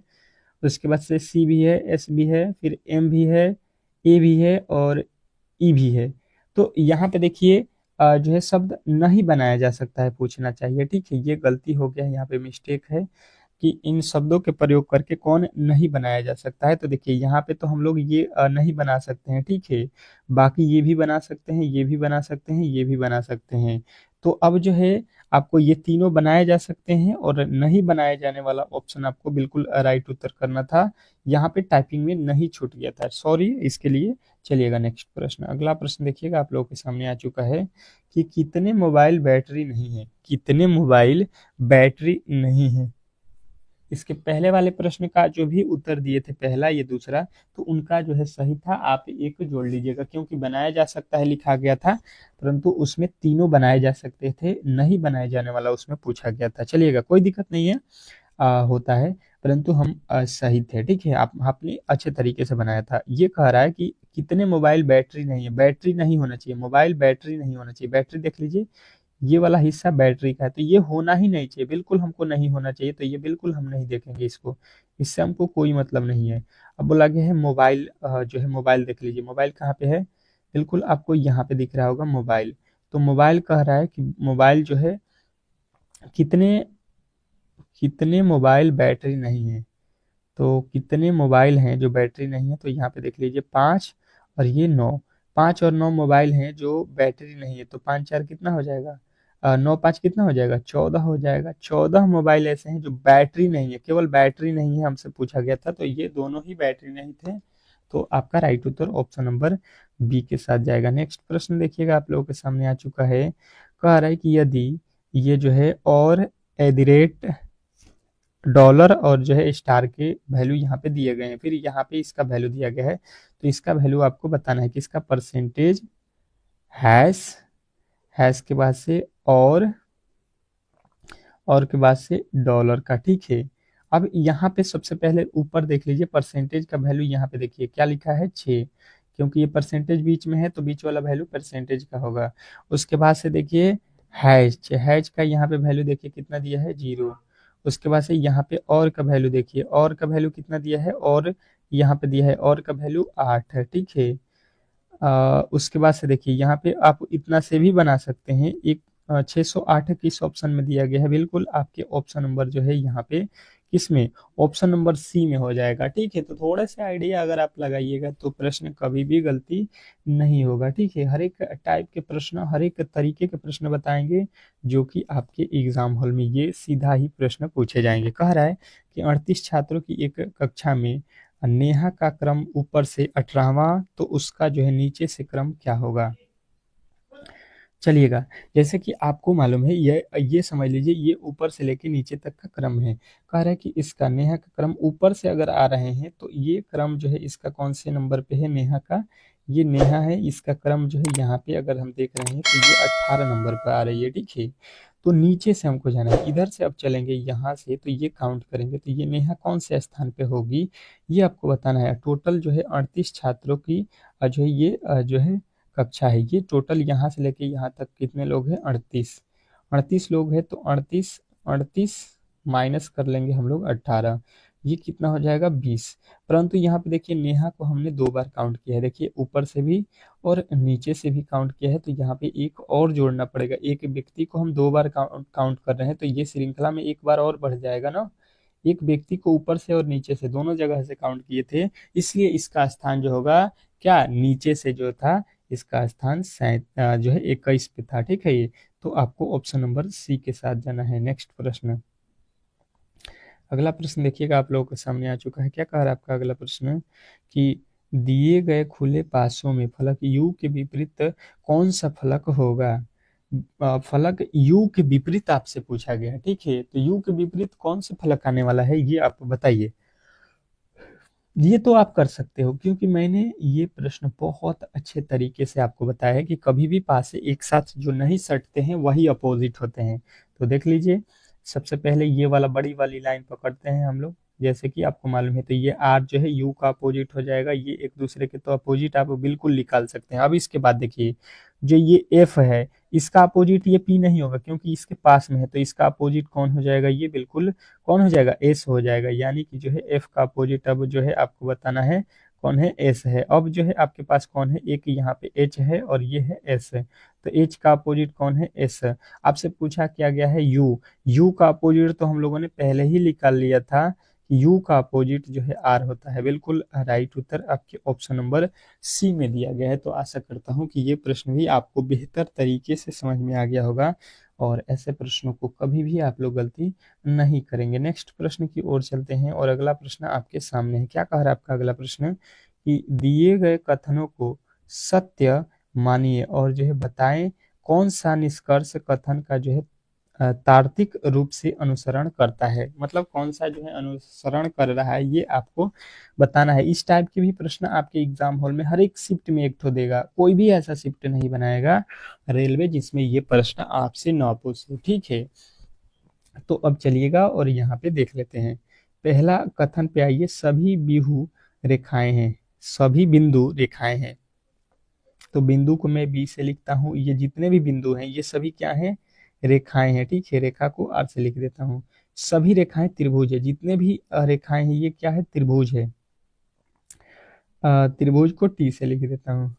उसके बाद से सी भी है, एस भी है, फिर एम भी है, ए भी है और ई भी है। तो यहाँ पे देखिए जो है शब्द नहीं बनाया जा सकता है, पूछना चाहिए। ठीक है, ये गलती हो गया है, यहाँ पे मिस्टेक है कि इन शब्दों के प्रयोग करके कौन नहीं बनाया जा सकता है। तो देखिए यहाँ पे तो हम लोग ये नहीं बना सकते हैं। ठीक है, बाकी ये भी बना सकते हैं, ये भी बना सकते हैं, ये भी बना सकते हैं। तो अब जो है आपको ये तीनों बनाए जा सकते हैं और नहीं बनाए जाने वाला ऑप्शन आपको बिल्कुल राइट उत्तर करना था। यहाँ पे टाइपिंग में नहीं छूट गया था, सॉरी इसके लिए। चलिएगा नेक्स्ट प्रश्न, अगला प्रश्न देखिएगा आप लोगों के सामने आ चुका है कि कितने मोबाइल बैटरी नहीं है, कितने मोबाइल बैटरी नहीं है। इसके पहले वाले प्रश्न का जो भी उत्तर दिए थे, पहला ये दूसरा, तो उनका जो है सही था। आप एक जोड़ लीजिएगा, क्योंकि बनाया जा सकता है लिखा गया था, परंतु उसमें तीनों बनाए जा सकते थे, नहीं बनाए जाने वाला उसमें पूछा गया था। चलिएगा, कोई दिक्कत नहीं है, होता है, परंतु हम सही थे। ठीक है, आप आपने अच्छे तरीके से बनाया था। ये कह रहा है कि कितने मोबाइल बैटरी नहीं है, बैटरी नहीं होना चाहिए, मोबाइल बैटरी नहीं होना चाहिए। बैटरी देख लीजिए, ये वाला हिस्सा बैटरी का है, तो ये होना ही नहीं चाहिए, बिल्कुल हमको नहीं होना चाहिए। तो ये बिल्कुल हम नहीं देखेंगे इसको, इससे हमको कोई मतलब नहीं है। अब बोला गया है मोबाइल, जो है मोबाइल देख लीजिए, मोबाइल कहाँ पे है, बिल्कुल आपको यहाँ पे दिख रहा होगा मोबाइल। तो मोबाइल कह रहा है कि मोबाइल जो है कितने कितने मोबाइल बैटरी नहीं है। तो कितने मोबाइल हैं जो बैटरी नहीं है, तो यहाँ पे देख लीजिए 5 और ये 9, 5 और 9 मोबाइल हैं जो बैटरी नहीं है। तो 5 4 कितना हो जाएगा, 9 5 कितना हो जाएगा, 14 हो जाएगा। 14 मोबाइल ऐसे हैं जो बैटरी नहीं है, केवल बैटरी नहीं है हमसे पूछा गया था, तो ये दोनों ही बैटरी नहीं थे। तो आपका राइट उत्तर ऑप्शन नंबर बी के साथ जाएगा। नेक्स्ट प्रश्न देखिएगा आप लोगों के सामने आ चुका है, कह रहा है कि यदि ये जो है और एट द रेट डॉलर और जो है स्टार के वैल्यू यहाँ पे दिए गए हैं, फिर यहाँ पे इसका वैल्यू दिया गया है, तो इसका वैल्यू आपको बताना है कि इसका परसेंटेज हैश, हैश के बाद से और के बाद से डॉलर का। ठीक है, अब यहाँ पे सबसे पहले ऊपर देख लीजिए, परसेंटेज का वैल्यू यहाँ पे देखिए क्या लिखा है 6, क्योंकि ये परसेंटेज बीच में है तो बीच वाला वैल्यू परसेंटेज का होगा। उसके बाद से देखिए हैश, हैश का यहाँ पे वैल्यू देखिए कितना दिया है 0। उसके बाद से यहाँ पे और का वैल्यू देखिए, और का वैल्यू कितना दिया है, और यहाँ पे दिया है और का वैल्यू 8 है। ठीक है, उसके बाद से देखिए यहाँ पे आप इतना से भी बना सकते हैं। एक 608 किस ऑप्शन में दिया गया है, बिल्कुल आपके ऑप्शन नंबर जो है यहाँ पे किसमें, ऑप्शन नंबर सी में हो जाएगा। ठीक है, तो थोड़ा सा आइडिया अगर आप लगाइएगा तो प्रश्न कभी भी गलती नहीं होगा। ठीक है, हर एक टाइप के प्रश्न, हर एक तरीके के प्रश्न बताएंगे जो कि आपके एग्जाम हॉल में ये सीधा ही प्रश्न पूछे जाएंगे। कह रहा है कि 38 छात्रों की एक कक्षा में नेहा का क्रम ऊपर से 18वां, तो उसका जो है नीचे से क्रम क्या होगा। चलिएगा, जैसे कि आपको मालूम है, ये समझ लीजिए ये ऊपर से लेके नीचे तक का क्रम है। कह रहा है कि इसका नेहा का क्रम ऊपर से अगर आ रहे हैं तो ये क्रम जो है इसका कौन से नंबर पे है, नेहा का, ये नेहा है, इसका क्रम जो है यहाँ पे अगर हम देख रहे हैं तो ये 18 नंबर पर आ रही है। ठीक है, तो नीचे से हमको जाना है, इधर से अब चलेंगे यहाँ से, तो ये काउंट करेंगे तो ये नेहा कौन से स्थान पे होगी, ये आपको बताना है। टोटल जो है 38 छात्रों की जो है ये जो है कक्षा है, ये टोटल यहाँ से लेके यहाँ तक कितने लोग हैं, 38, 38 लोग हैं। तो 38 38 माइनस कर लेंगे हम लोग 18, ये कितना हो जाएगा 20। परंतु यहाँ पे देखिए नेहा को हमने 2 बार काउंट किया है, देखिए ऊपर से भी और नीचे से भी काउंट किया है, तो यहाँ पे एक और जोड़ना पड़ेगा। एक व्यक्ति को हम 2 बार काउंट कर रहे हैं, तो ये श्रृंखला में एक बार और बढ़ जाएगा ना। एक व्यक्ति को ऊपर से और नीचे से दोनों जगह से काउंट किए थे, इसलिए इसका स्थान जो होगा क्या, नीचे से जो था इसका स्थान जो है 21 पे था। ठीक है, ये तो आपको ऑप्शन नंबर सी के साथ जाना है। नेक्स्ट प्रश्न, अगला प्रश्न देखिएगा आप लोगों के सामने आ चुका है। क्या कह रहा है आपका अगला प्रश्न कि दिए गए खुले पासों में फलक यू के विपरीत कौन सा फलक होगा। फलक यू के विपरीत आपसे पूछा गया है। ठीक है, तो यू के विपरीत कौन सा फलक आने वाला है, ये आप बताइए। ये तो आप कर सकते हो, क्योंकि मैंने ये प्रश्न बहुत अच्छे तरीके से आपको बताया है कि कभी भी पासे एक साथ जो नहीं सटते हैं वही अपोजिट होते हैं। तो देख लीजिए, सबसे पहले ये वाला बड़ी वाली लाइन पकड़ते हैं हम लोग, जैसे कि आपको मालूम है, तो ये आर जो है यू का अपोजिट हो जाएगा, ये एक दूसरे के तो अपोजिट आप बिल्कुल निकाल सकते हैं। अब इसके बाद देखिए, जो ये एफ है, इसका अपोजिट ये पी नहीं होगा क्योंकि इसके पास में है, तो इसका अपोजिट कौन हो जाएगा, ये बिल्कुल कौन हो जाएगा, एस हो जाएगा। यानी कि जो है एफ का अपोजिट अब जो है आपको बताना है कौन है, एस है। अब जो है आपके पास कौन है, एक यहाँ पे एच है और ये है एस है, तो एच का अपोजिट कौन है, एस है। आपसे पूछा क्या गया है, यू। यू का अपोजिट तो हम लोगों ने पहले ही निकाल लिया था, यू का अपोजिट जो है आर होता है। बिल्कुल राइट उत्तर आपके ऑप्शन नंबर सी में दिया गया है। तो आशा करता हूं कि ये प्रश्न भी आपको बेहतर तरीके से समझ में आ गया होगा और ऐसे प्रश्नों को कभी भी आप लोग गलती नहीं करेंगे। नेक्स्ट प्रश्न की ओर चलते हैं और अगला प्रश्न आपके सामने है। क्या कह रहा है आपका अगला प्रश्न, कि दिए गए कथनों को सत्य मानिए और जो है बताएं कौन सा निष्कर्ष कथन का जो है तार्किक रूप से अनुसरण करता है। मतलब कौन सा जो है अनुसरण कर रहा है, ये आपको बताना है। इस टाइप के भी प्रश्न आपके एग्जाम हॉल में हर एक शिफ्ट में एक ठो देगा, कोई भी ऐसा शिफ्ट नहीं बनाएगा रेलवे जिसमें ये प्रश्न आपसे ना पूछे, ठीक है। तो अब चलिएगा और यहाँ पे देख लेते हैं। पहला कथन पे आइए, सभी बिहु रेखाएं हैं, सभी बिंदु रेखाएं हैं। तो बिंदु को मैं बी से लिखता हूँ, ये जितने भी बिंदु हैं ये सभी क्या हैं, रेखाएं हैं, ठीक है। रेखा को आर से लिख देता हूँ। सभी रेखाएं त्रिभुज है, जितने भी रेखाएं हैं ये क्या है, त्रिभुज है। त्रिभुज को टी से लिख देता हूँ।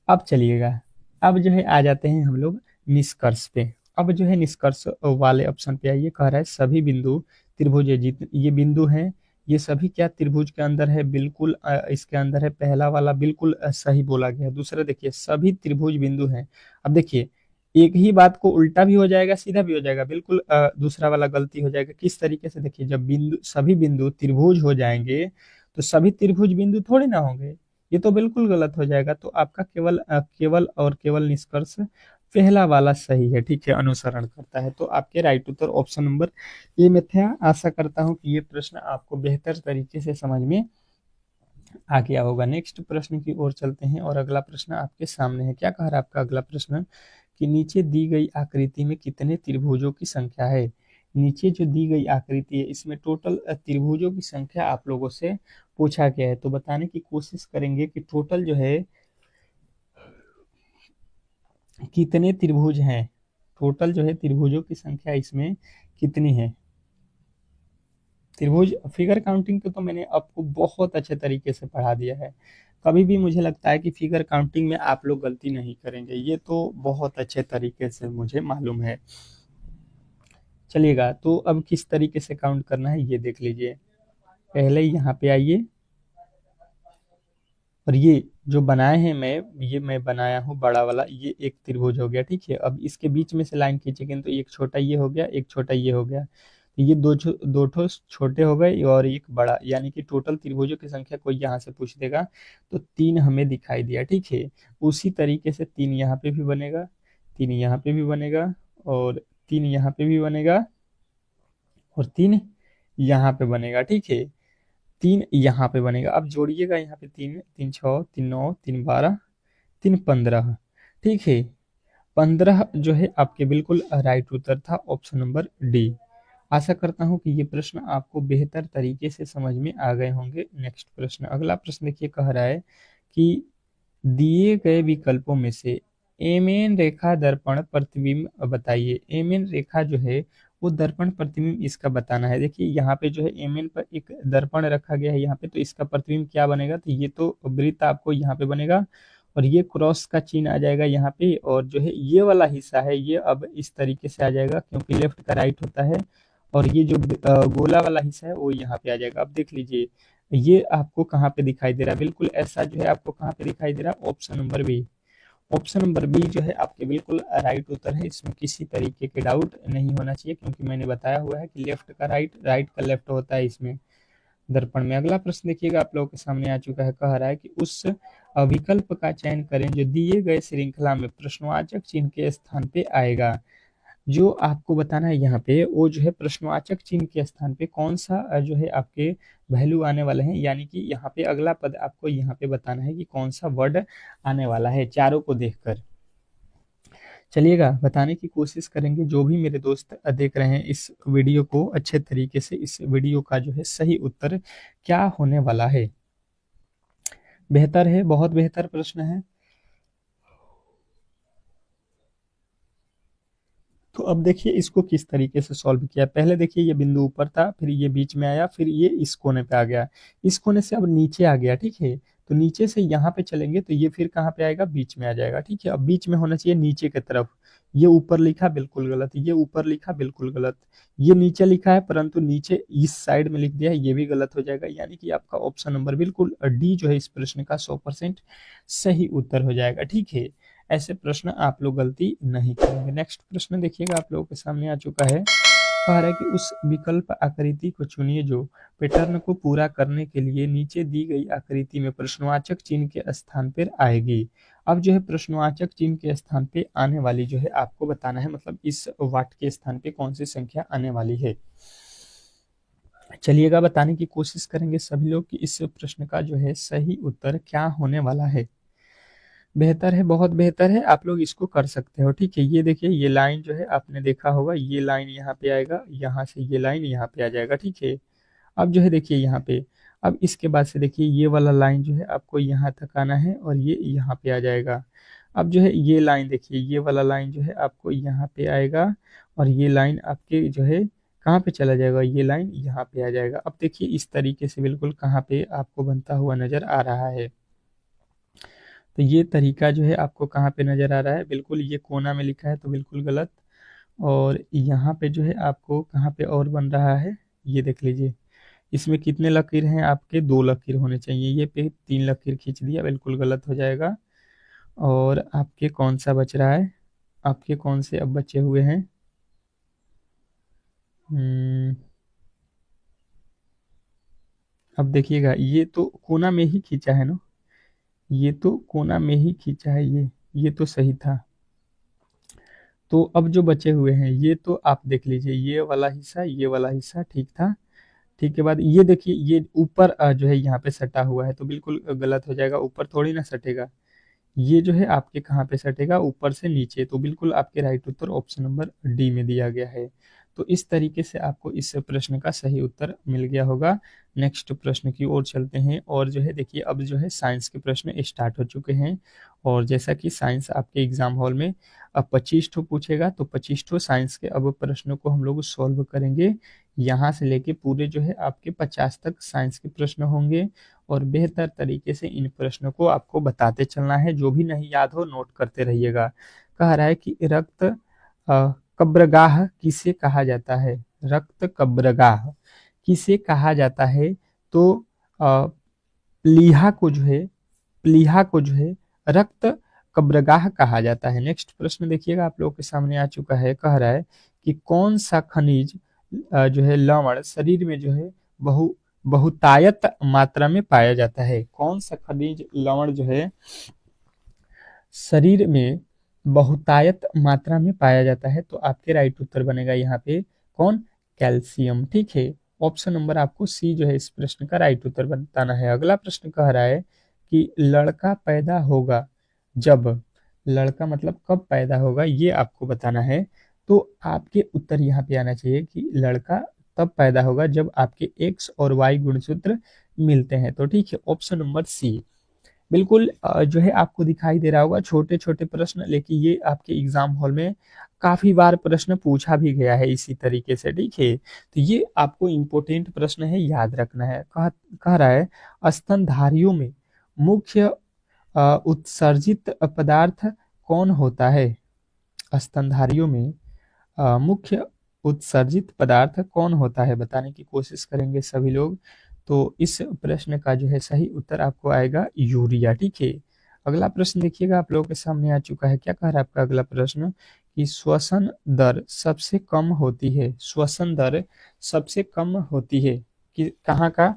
अब चलिएगा, अब जो है आ जाते हैं हम लोग निष्कर्ष पे। अब जो है निष्कर्ष वाले ऑप्शन पे आइए, कह रहा है सभी बिंदु त्रिभुज है, जितने ये बिंदु हैं ये सभी क्या त्रिभुज के अंदर है, बिल्कुल इसके अंदर है। पहला वाला बिल्कुल सही बोला गया। दूसरा देखिए, सभी त्रिभुज बिंदु हैं। अब देखिए, एक ही बात को उल्टा भी हो जाएगा सीधा भी हो जाएगा, बिल्कुल दूसरा वाला गलती हो जाएगा। किस तरीके से, देखिए जब बिंदु सभी बिंदु त्रिभुज हो जाएंगे तो सभी त्रिभुज बिंदु थोड़ी ना होंगे, ये तो बिल्कुल गलत हो जाएगा। तो आपका केवल केवल और केवल निष्कर्ष पहला वाला सही है, ठीक है, अनुसरण करता है। तो आपके right Uttar option number A में था। आशा करता हूं कि ये प्रश्न आपको बेहतर तरीके से समझ में आ गया होगा। नेक्स्ट प्रश्न की ओर चलते हैं और अगला प्रश्न आपके सामने है। क्या कह रहा है आपका अगला प्रश्न, कि नीचे दी गई आकृति में कितने त्रिभुजों की संख्या है। नीचे जो दी गई आकृति है इसमें टोटल त्रिभुजों की संख्या आप लोगों से पूछा गया है। तो बताने की कोशिश करेंगे कि टोटल जो है कितने त्रिभुज हैं, टोटल जो है त्रिभुजों की संख्या इसमें कितनी है। त्रिभुज फिगर काउंटिंग को तो मैंने आपको बहुत अच्छे तरीके से पढ़ा दिया है। कभी भी मुझे लगता है कि फिगर काउंटिंग में आप लोग गलती नहीं करेंगे, ये तो बहुत अच्छे तरीके से मुझे मालूम है। चलिएगा, तो अब किस तरीके से काउंट करना है ये देख लीजिए। पहले यहाँ पे आइए और ये जो बनाए हैं ये मैं बनाया हूँ बड़ा वाला, ये एक त्रिभुज हो गया, ठीक है। अब इसके बीच में से लाइन खींचेंगे तो एक छोटा ये हो गया, एक छोटा ये हो गया, तो ये दो ठो छोटे हो गए और एक बड़ा, यानी कि टोटल त्रिभुजों की संख्या कोई यहाँ से पूछ देगा तो 3 हमें दिखाई दिया, ठीक है। उसी तरीके से 3 यहाँ पे भी बनेगा, 3 यहाँ पे भी बनेगा और 3 यहाँ पे भी बनेगा और 3 यहाँ पे बनेगा, ठीक है। 3 यहाँ पे बनेगा। अब जोड़िएगा यहाँ पे 3 3 6 3 9 3 12 3 15, ठीक है। 15 जो है आपके बिल्कुल राइट उत्तर था, ऑप्शन नंबर डी। आशा करता हूं कि ये प्रश्न आपको बेहतर तरीके से समझ में आ गए होंगे। नेक्स्ट प्रश्न, अगला प्रश्न देखिए, कह रहा है कि दिए गए विकल्पों में से एमएन रेखा दर्पण प्रतिबिंब बताइए। एमएन रेखा जो है वो दर्पण प्रतिबिंब इसका बताना है। देखिए यहाँ पे जो है एमएन पर एक दर्पण रखा गया है यहाँ पे, तो इसका प्रतिबिंब क्या बनेगा, तो ये तो वृत्त आपको यहाँ पे बनेगा और ये क्रॉस का चिन्ह आ जाएगा यहाँ पे, और जो है ये वाला हिस्सा है ये अब इस तरीके से आ जाएगा क्योंकि लेफ्ट का राइट होता है, और ये जो गोला वाला हिस्सा है वो यहाँ पे आ जाएगा। अब देख लीजिए ये आपको कहाँ पे दिखाई दे रहा है, बिल्कुल ऐसा जो है आपको कहाँ पे दिखाई दे रहा है, option number b. Option number b जो है आपके बिल्कुल राइट उत्तर है, इसमें किसी तरीके के डाउट नहीं होना चाहिए क्योंकि मैंने बताया हुआ है कि लेफ्ट का राइट, राइट का लेफ्ट होता है इसमें दर्पण में। अगला प्रश्न देखिएगा आप लोगों के सामने आ चुका है, कह रहा है कि उस विकल्प का चयन करें जो दिए गए श्रृंखला में प्रश्नवाचक चिन्ह के स्थान पे आएगा। जो आपको बताना है यहाँ पे वो जो है प्रश्नवाचक चिन्ह के स्थान पे कौन सा जो है आपके वैल्यू आने वाले हैं, यानी कि यहाँ पे अगला पद आपको यहाँ पे बताना है कि कौन सा वर्ड आने वाला है चारों को देखकर। चलिएगा बताने की कोशिश करेंगे, जो भी मेरे दोस्त देख रहे हैं इस वीडियो को अच्छे तरीके से, इस वीडियो का जो है सही उत्तर क्या होने वाला है। बेहतर है, बहुत बेहतर प्रश्न है। तो अब देखिए इसको किस तरीके से सॉल्व किया। पहले देखिए ये बिंदु ऊपर था, फिर ये बीच में आया, फिर ये इस कोने पे आ गया, इस कोने से अब नीचे आ गया, ठीक है। तो नीचे से यहाँ पे चलेंगे तो ये फिर कहाँ पे आएगा, बीच में आ जाएगा, ठीक है। अब बीच में होना चाहिए नीचे की तरफ। ये ऊपर लिखा बिल्कुल गलत, ये ऊपर लिखा बिल्कुल गलत, ये नीचे लिखा है परंतु नीचे इस साइड में लिख दिया है, ये भी गलत हो जाएगा। यानी कि आपका ऑप्शन नंबर बिल्कुल डी जो है इस प्रश्न का 100% सही उत्तर हो जाएगा, ठीक है। ऐसे प्रश्न आप लोग गलती नहीं करेंगे। नेक्स्ट प्रश्न देखिएगा आप लोगों के सामने आ चुका है। कह रहा है कि उस विकल्प आकृति को चुनिए जो पैटर्न को पूरा करने के लिए नीचे दी गई आकृति में प्रश्नवाचक चिन्ह के स्थान पर आएगी। अब जो है प्रश्नवाचक चिन्ह के स्थान पे आने वाली जो है आपको बताना है, मतलब इस वाट के स्थान पे कौन सी संख्या आने वाली है। चलिएगा बताने की कोशिश करेंगे सभी लोग कि इस प्रश्न का जो है सही उत्तर क्या होने वाला है। बेहतर है, बहुत बेहतर है, आप लोग इसको कर सकते हो, ठीक है। ये देखिए ये लाइन जो है आपने देखा होगा, ये लाइन यहाँ पे आएगा, यहाँ से ये लाइन यहाँ पे आ जाएगा, ठीक है। अब जो है देखिए यहाँ पे, अब इसके बाद से देखिए ये वाला लाइन जो है आपको यहाँ तक आना है और ये यहाँ पे आ जाएगा। अब जो है ये लाइन देखिए, ये वाला लाइन जो है आपको यहाँ पे आएगा और ये लाइन आपके जो है कहाँ पे चला जाएगा, ये लाइन यहाँ पे आ जाएगा। अब देखिए इस तरीके से बिल्कुल कहाँ पे आपको बनता हुआ नजर आ रहा है। तो ये तरीका जो है आपको कहाँ पे नजर आ रहा है, बिल्कुल ये कोना में लिखा है तो बिल्कुल गलत। और यहाँ पे जो है आपको कहाँ पे और बन रहा है, ये देख लीजिए। इसमें कितने लकीर हैं आपके, 2 लकीर होने चाहिए, ये पे 3 लकीर खींच दिया, बिल्कुल गलत हो जाएगा। और आपके कौन सा बच रहा है, आपके कौन से अब बचे हुए हैं। अब देखिएगा ये तो कोना में ही खींचा है ना, ये तो कोना में ही खींचा है, ये तो सही था। तो अब जो बचे हुए हैं ये तो आप देख लीजिए, ये वाला हिस्सा, ये वाला हिस्सा ठीक था। ठीक के बाद ये देखिए ये ऊपर जो है यहाँ पे सटा हुआ है तो बिल्कुल गलत हो जाएगा, ऊपर थोड़ी ना सटेगा। ये जो है आपके कहाँ पे सटेगा, ऊपर से नीचे, तो बिल्कुल आपके राइट उत्तर ऑप्शन नंबर डी में दिया गया है। तो इस तरीके से आपको इस प्रश्न का सही उत्तर मिल गया होगा। नेक्स्ट प्रश्न की ओर चलते हैं और जो है देखिए अब जो है साइंस के प्रश्न स्टार्ट हो चुके हैं। और जैसा कि साइंस आपके एग्जाम हॉल में अब 25 ठो पूछेगा, तो 25 ठो साइंस के अब प्रश्नों को हम लोग सॉल्व करेंगे। यहाँ से लेके पूरे जो है आपके 50 तक साइंस के प्रश्न होंगे और बेहतर तरीके से इन प्रश्नों को आपको बताते चलना है। जो भी नहीं याद हो नोट करते रहिएगा। कह रहा है कि रक्त कब्रगाह किसे कहा जाता है, रक्त कब्रगाह किसे कहा जाता है। तो प्लीहा को जो है, प्लीहा को जो है रक्त कब्रगाह कहा जाता है। नेक्स्ट प्रश्न देखिएगा आप लोगों के सामने आ चुका है। कह रहा है कि कौन सा खनिज जो है लवण शरीर में जो है बहुतायत मात्रा में पाया जाता है। कौन सा खनिज लवण जो है शरीर में बहुतायत मात्रा में पाया जाता है। तो आपके राइट उत्तर बनेगा यहाँ पे कौन, कैल्शियम, ठीक है। ऑप्शन नंबर आपको सी जो है इस प्रश्न का राइट उत्तर बताना है। अगला प्रश्न कह रहा है कि लड़का पैदा होगा जब, लड़का मतलब कब पैदा होगा ये आपको बताना है। तो आपके उत्तर यहाँ पे आना चाहिए कि लड़का तब पैदा होगा जब आपके एक्स और वाई गुणसूत्र मिलते हैं। तो ठीक है, ऑप्शन नंबर सी बिल्कुल जो है आपको दिखाई दे रहा होगा। छोटे छोटे प्रश्न, लेकिन ये आपके एग्जाम हॉल में काफी बार प्रश्न पूछा भी गया है इसी तरीके से, ठीक है। तो ये आपको इम्पोर्टेंट प्रश्न है, याद रखना है। कह रहा है स्तनधारियों में मुख्य उत्सर्जित पदार्थ कौन होता है। स्तनधारियों में मुख्य उत्सर्जित पदार्थ कौन होता है, बताने की कोशिश करेंगे सभी लोग। तो इस प्रश्न का जो है सही उत्तर आपको आएगा यूरिया, ठीक है। अगला प्रश्न देखिएगा आप लोगों के सामने आ चुका है। क्या कह रहा है आपका अगला प्रश्न कि श्वसन दर सबसे कम होती है, श्वसन दर सबसे कम होती है कि कहाँ का,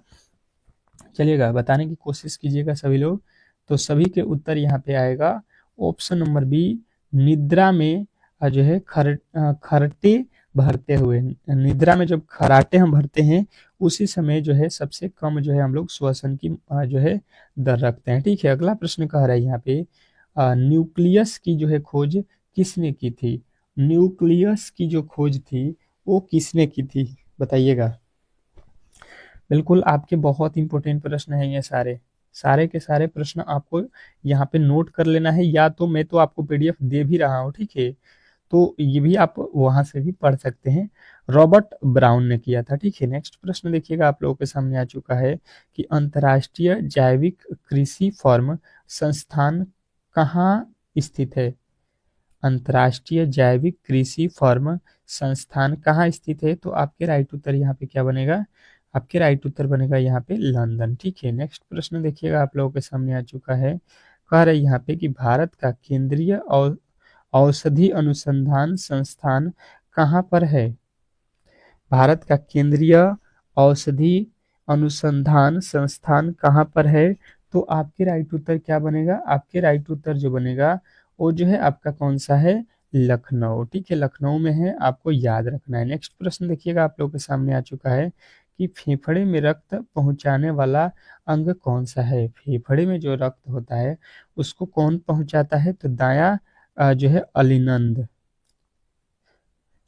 चलिएगा बताने की कोशिश कीजिएगा सभी लोग। तो सभी के उत्तर यहाँ पे आएगा ऑप्शन नंबर बी, निद्रा में जो है खरटे भरते हुए। निद्रा में जब खराटे हम भरते हैं उसी समय जो है सबसे कम जो है हम लोग श्वसन की जो है दर रखते हैं, ठीक है। अगला प्रश्न कह रहा है यहाँ पे न्यूक्लियस की जो है खोज किसने की थी? न्यूक्लियस की जो खोज थी वो किसने की थी, बताइएगा। बिल्कुल आपके बहुत इंपॉर्टेंट प्रश्न हैं ये सारे, सारे के सारे प्रश्न आपको यहाँ पे नोट कर लेना है, या तो मैं तो आपको पीडीएफ दे भी रहा हूँ, ठीक है, तो ये भी आप वहां से भी पढ़ सकते हैं। रॉबर्ट ब्राउन ने किया था, ठीक है। नेक्स्ट प्रश्न देखिएगा, आप लोगों के सामने आ चुका है कि अंतर्राष्ट्रीय जैविक कृषि फर्म संस्थान कहाँ स्थित है? अंतर्राष्ट्रीय जैविक कृषि फर्म संस्थान कहाँ स्थित है? तो आपके राइट उत्तर यहाँ पे क्या बनेगा? आपके राइट उत्तर बनेगा यहाँ पे लंदन, ठीक है। नेक्स्ट प्रश्न देखिएगा, आप लोगों के सामने आ चुका है, कह रहे यहाँ पे कि भारत का केंद्रीय और औषधि अनुसंधान संस्थान कहाँ पर है? भारत का केंद्रीय औषधि अनुसंधान संस्थान कहाँ पर है? तो आपके राइट उत्तर क्या बनेगा? आपके राइट उत्तर जो बनेगा वो जो है आपका कौन सा है? लखनऊ, ठीक है, लखनऊ में है, आपको याद रखना है। नेक्स्ट प्रश्न देखिएगा, आप लोगों के सामने आ चुका है कि फेफड़े में रक्त पहुंचाने वाला अंग कौन सा है? फेफड़े में जो रक्त होता है उसको कौन पहुंचाता है? तो दायां जो है अलिनंद।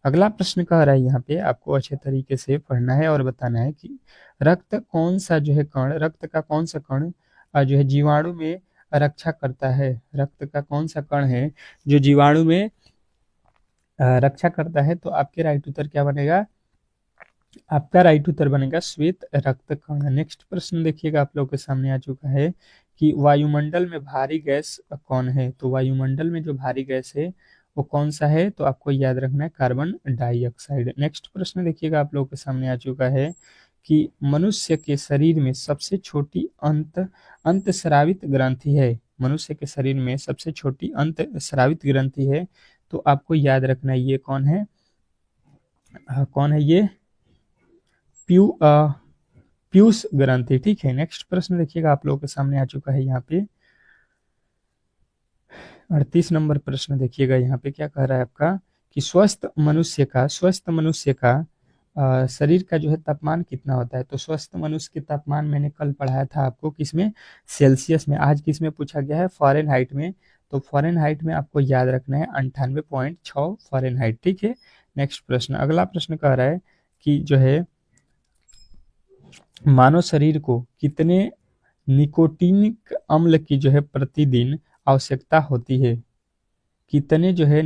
अगला प्रश्न कह रहा है यहाँ पे आपको अच्छे तरीके से पढ़ना है और बताना है कि रक्त कौन सा जो है कण, रक्त का कौन सा कण जो है जीवाणु में रक्षा करता है? रक्त का कौन सा कण है जो जीवाणु में रक्षा करता है? तो आपके राइट उत्तर क्या बनेगा? आपका राइट उत्तर बनेगा श्वेत रक्त कण। नेक्स्ट प्रश्न देखिएगा, आप लोगों के सामने आ चुका है कि वायुमंडल में भारी गैस कौन है? तो वायुमंडल में जो भारी गैस है वो कौन सा है? तो आपको याद रखना है कार्बन डाइऑक्साइड। नेक्स्ट प्रश्न देखिएगा, आप लोगों के सामने आ चुका है कि मनुष्य के शरीर में सबसे छोटी अंतस्रावित ग्रंथि है? मनुष्य के शरीर में सबसे छोटी अंतस्रावित ग्रंथि है, तो आपको याद रखना है ये कौन है? कौन है ये? पीयूष ग्रंथि, ठीक है। नेक्स्ट प्रश्न देखिएगा, आप लोगों के सामने आ चुका है यहाँ पे 38 नंबर प्रश्न देखिएगा, यहाँ पे क्या कह रहा है आपका कि स्वस्थ मनुष्य का शरीर का जो है तापमान कितना होता है? तो स्वस्थ मनुष्य के तापमान मैंने कल पढ़ाया था आपको, किसमें? सेल्सियस में। आज किसमें पूछा गया है? फॉरेनहाइट में। तो फॉरेनहाइट में आपको याद रखना है 98.6 फॉरेनहाइट, ठीक है। नेक्स्ट प्रश्न, अगला प्रश्न कह रहा है कि जो है मानव शरीर को कितने निकोटीनिक अम्ल की जो है प्रतिदिन आवश्यकता होती है? कितने जो है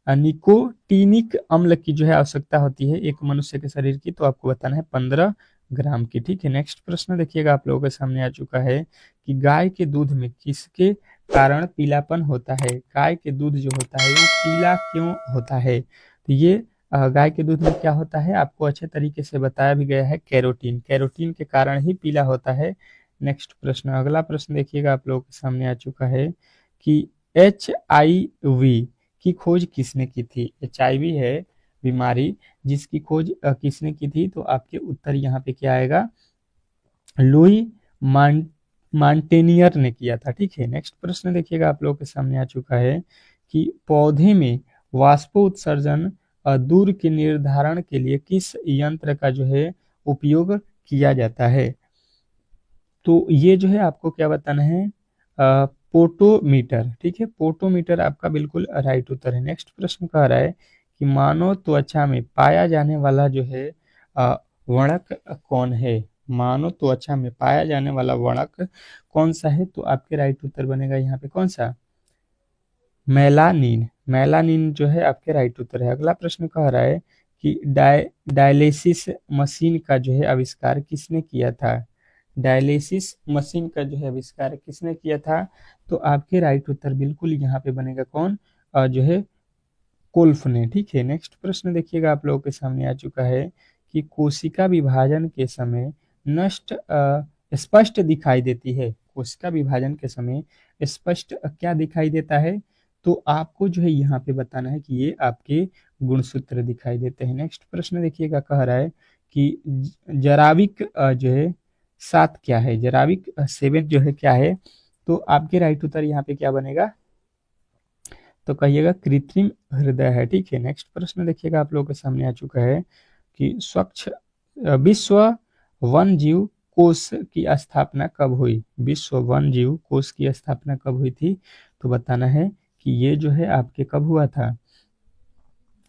निकोटीनिक अम्ल की जो है आवश्यकता होती है एक मनुष्य के शरीर की? तो आपको बताना है 15 ग्राम की, ठीक है। नेक्स्ट प्रश्न देखिएगा, आप लोगों के सामने आ चुका है कि गाय के दूध में किसके कारण पीलापन होता है? गाय के दूध जो होता है वो पीला क्यों होता है? तो ये गाय के दूध में क्या होता है आपको अच्छे तरीके से बताया भी गया है, कैरोटीन। कैरोटीन के कारण ही पीला होता है। नेक्स्ट प्रश्न, अगला प्रश्न देखिएगा, आप लोगों के सामने आ चुका है कि HIV की खोज किसने की थी? HIV है बीमारी जिसकी खोज किसने की थी? तो आपके उत्तर यहाँ पे क्या आएगा? लुई मांटेनियर ने किया था, ठीक है। नेक्स्ट प्रश्न देखिएगा, आप लोगों के सामने आ चुका है कि पौधे में वाष्पोत्सर्जन दूर के निर्धारण के लिए किस यंत्र का जो है उपयोग किया जाता है? तो ये जो है आपको क्या बताना है? पोटोमीटर, ठीक है, पोटोमीटर आपका बिल्कुल राइट उत्तर है। नेक्स्ट प्रश्न कह रहा है कि मानव त्वचा में पाया जाने वाला जो है वर्णक कौन है? मानव त्वचा में पाया जाने वाला वर्णक कौन सा है? तो आपके राइट उत्तर बनेगा यहाँ पे कौन सा? मेलानिन। मेलानिन जो है आपके राइट उत्तर है। अगला प्रश्न कह रहा है कि डायलिसिस मशीन का जो है आविष्कार किसने किया था? डायलिसिस मशीन का जो है आविष्कार किसने किया था? तो आपके राइट उत्तर बिल्कुल यहाँ पे बनेगा कौन? जो है कोल्फ ने, ठीक है। नेक्स्ट प्रश्न देखिएगा, आप लोगों के सामने आ चुका है कि कोशिका विभाजन के समय नष्ट स्पष्ट दिखाई देती है? कोशिका विभाजन के समय स्पष्ट क्या दिखाई देता है? तो आपको जो है यहाँ पे बताना है कि ये आपके गुणसूत्र दिखाई देते हैं। नेक्स्ट प्रश्न देखिएगा, कह रहा है कि जराविक जो है 7 क्या है? जराविक 7 जो है क्या है? तो आपके राइट उत्तर यहाँ पे क्या बनेगा? तो कहिएगा कृत्रिम हृदय है, ठीक है। नेक्स्ट प्रश्न देखिएगा, आप लोगों के सामने आ चुका है कि विश्व वन्यजीव कोष की स्थापना कब हुई? विश्व वन्यजीव कोष की स्थापना कब हुई थी? तो बताना है कि ये जो है आपके कब हुआ था,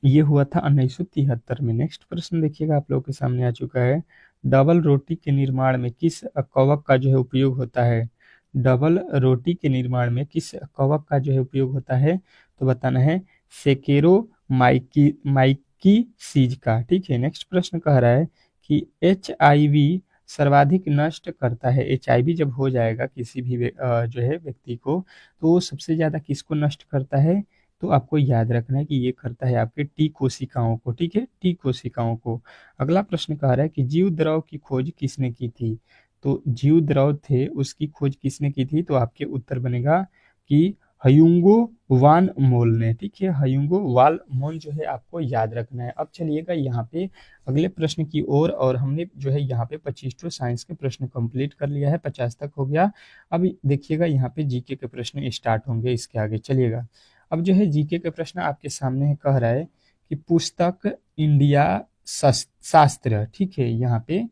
ये हुआ था 1973 में। नेक्स्ट प्रश्न देखिएगा आप लोगों के सामने आ चुका है, डबल रोटी के निर्माण में किस कवक का जो है उपयोग होता है। डबल रोटी के निर्माण में किस कवक का जो है उपयोग होता है, तो बताना है सेकेरो माइकी सीज का। ठीक है, नेक्स्ट प्रश्न कह रहा है कि HIV सर्वाधिक नष्ट करता है। HIV जब हो जाएगा किसी भी जो है व्यक्ति को, तो वो सबसे ज्यादा किसको नष्ट करता है, तो आपको याद रखना है कि ये करता है आपके टी कोशिकाओं को। ठीक है, टी कोशिकाओं को। अगला प्रश्न कह रहा है कि जीव द्रव की खोज किसने की थी। तो जीव द्रव थे उसकी खोज किसने की थी, तो आपके उत्तर बनेगा कि हयुंगो वान मोल ने। ठीक है, हयुंगो वाल मोल जो है आपको याद रखना है। अब चलिएगा यहाँ पे अगले प्रश्न की ओर, और हमने जो है यहाँ पे 25 साइंस के प्रश्न कंप्लीट कर लिया है, 50 तक हो गया। अब देखिएगा यहाँ पे जीके के प्रश्न स्टार्ट होंगे इसके आगे। चलिएगा अब जो है जीके के प्रश्न आपके सामने है, कह रहा है कि पुस्तक इंडिया शास्त्र। ठीक है, यहाँ पे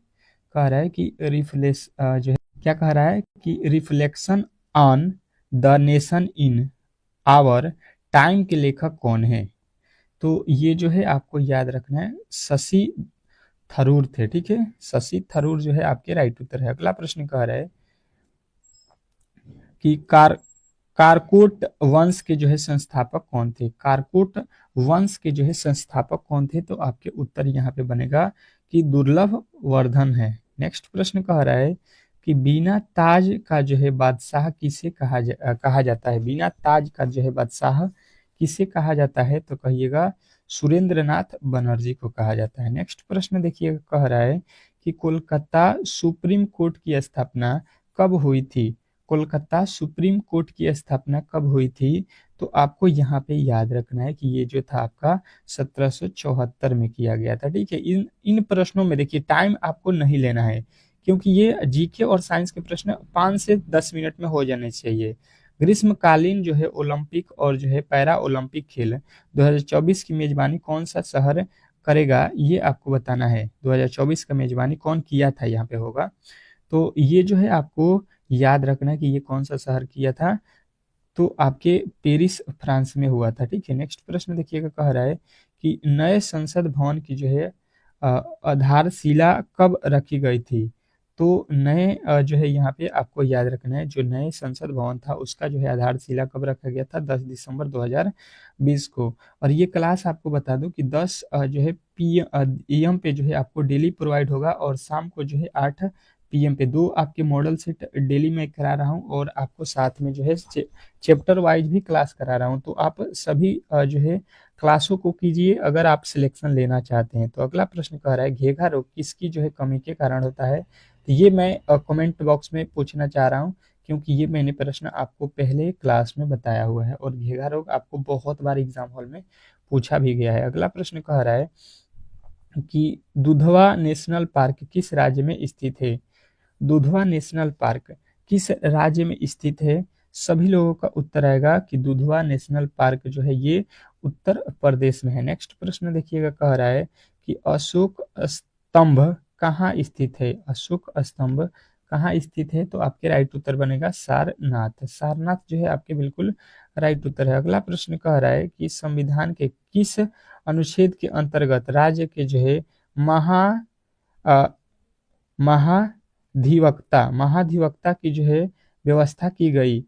कह रहा है कि जो है क्या कह रहा है कि reflection on the nation in our time के लेखक कौन है। तो ये जो है आपको याद रखना है शशि थरूर थे। ठीक है, शशि थरूर जो है आपके राइट उत्तर है। अगला प्रश्न कह रहा है कि कारकोट वंश के जो है संस्थापक कौन थे। कारकोट वंश के जो है संस्थापक कौन थे, तो आपके उत्तर यहाँ पे बनेगा कि दुर्लभ वर्धन है। नेक्स्ट प्रश्न कह रहा है कि बिना ताज का जो है बादशाह किसे कहा जाता है। बिना ताज का जो है बादशाह किसे कहा जाता है, तो कहिएगा सुरेंद्रनाथ बनर्जी को कहा जाता है। नेक्स्ट प्रश्न देखिएगा, कह रहा है कि कोलकाता सुप्रीम कोर्ट की स्थापना कब हुई थी। कोलकाता सुप्रीम कोर्ट की स्थापना कब हुई थी, तो आपको यहाँ पे याद रखना है कि ये जो था आपका 1774 में किया गया था। ठीक है, इन इन प्रश्नों में देखिए टाइम आपको नहीं लेना है, क्योंकि ये जीके और साइंस के प्रश्न 5 से 10 मिनट में हो जाने चाहिए। ग्रीष्मकालीन जो है ओलंपिक और जो है पैरा ओलंपिक खेल 2024 की मेजबानी कौन सा शहर करेगा, ये आपको बताना है। 2024 का मेजबानी कौन किया था यहाँ पे होगा, तो ये जो है आपको याद रखना है कि ये कौन सा शहर किया था, तो आपके पेरिस फ्रांस में हुआ था। ठीक है, नेक्स्ट प्रश्न देखिएगा, कह रहा है कि नए संसद भवन की जो है आधारशिला कब रखी गई थी। तो नए जो है यहाँ पे आपको याद रखना है, जो नए संसद भवन था उसका जो है आधारशिला कब रखा गया था, 10 दिसंबर 2020 को। और ये क्लास आपको बता दूं कि 10 जो है PM पे जो है आपको डेली प्रोवाइड होगा, और शाम को जो है 8 PM पे 2 आपके मॉडल सेट डेली में करा रहा हूँ, और आपको साथ में जो है चैप्टर वाइज भी क्लास करा रहा हूँ। तो आप सभी जो है क्लासों को कीजिए अगर आप सिलेक्शन लेना चाहते हैं। तो अगला प्रश्न कह रहा है घेघा रोग किसकी जो है कमी के कारण होता है। तो ये मैं कमेंट बॉक्स में पूछना चाह रहा हूँ, क्योंकि ये मैंने प्रश्न आपको पहले क्लास में बताया हुआ है, और घेघा रोग आपको बहुत बार एग्जाम हॉल में पूछा भी गया है। अगला प्रश्न कह रहा है कि दुधवा नेशनल पार्क किस राज्य में स्थित है। दुधवा नेशनल पार्क किस राज्य में स्थित है, सभी लोगों का उत्तर आएगा कि दुधवा नेशनल पार्क जो है ये उत्तर प्रदेश में है। नेक्स्ट प्रश्न देखिएगा, कह रहा है कि अशोक स्तंभ कहाँ स्थित है। अशोक स्तंभ कहाँ स्थित है, तो आपके राइट उत्तर बनेगा सारनाथ। सारनाथ जो है आपके बिल्कुल राइट उत्तर है। अगला प्रश्न कह रहा है कि संविधान के किस अनुच्छेद के अंतर्गत राज्य के जो है अ, महाधिवक्ता की जो है व्यवस्था की गई।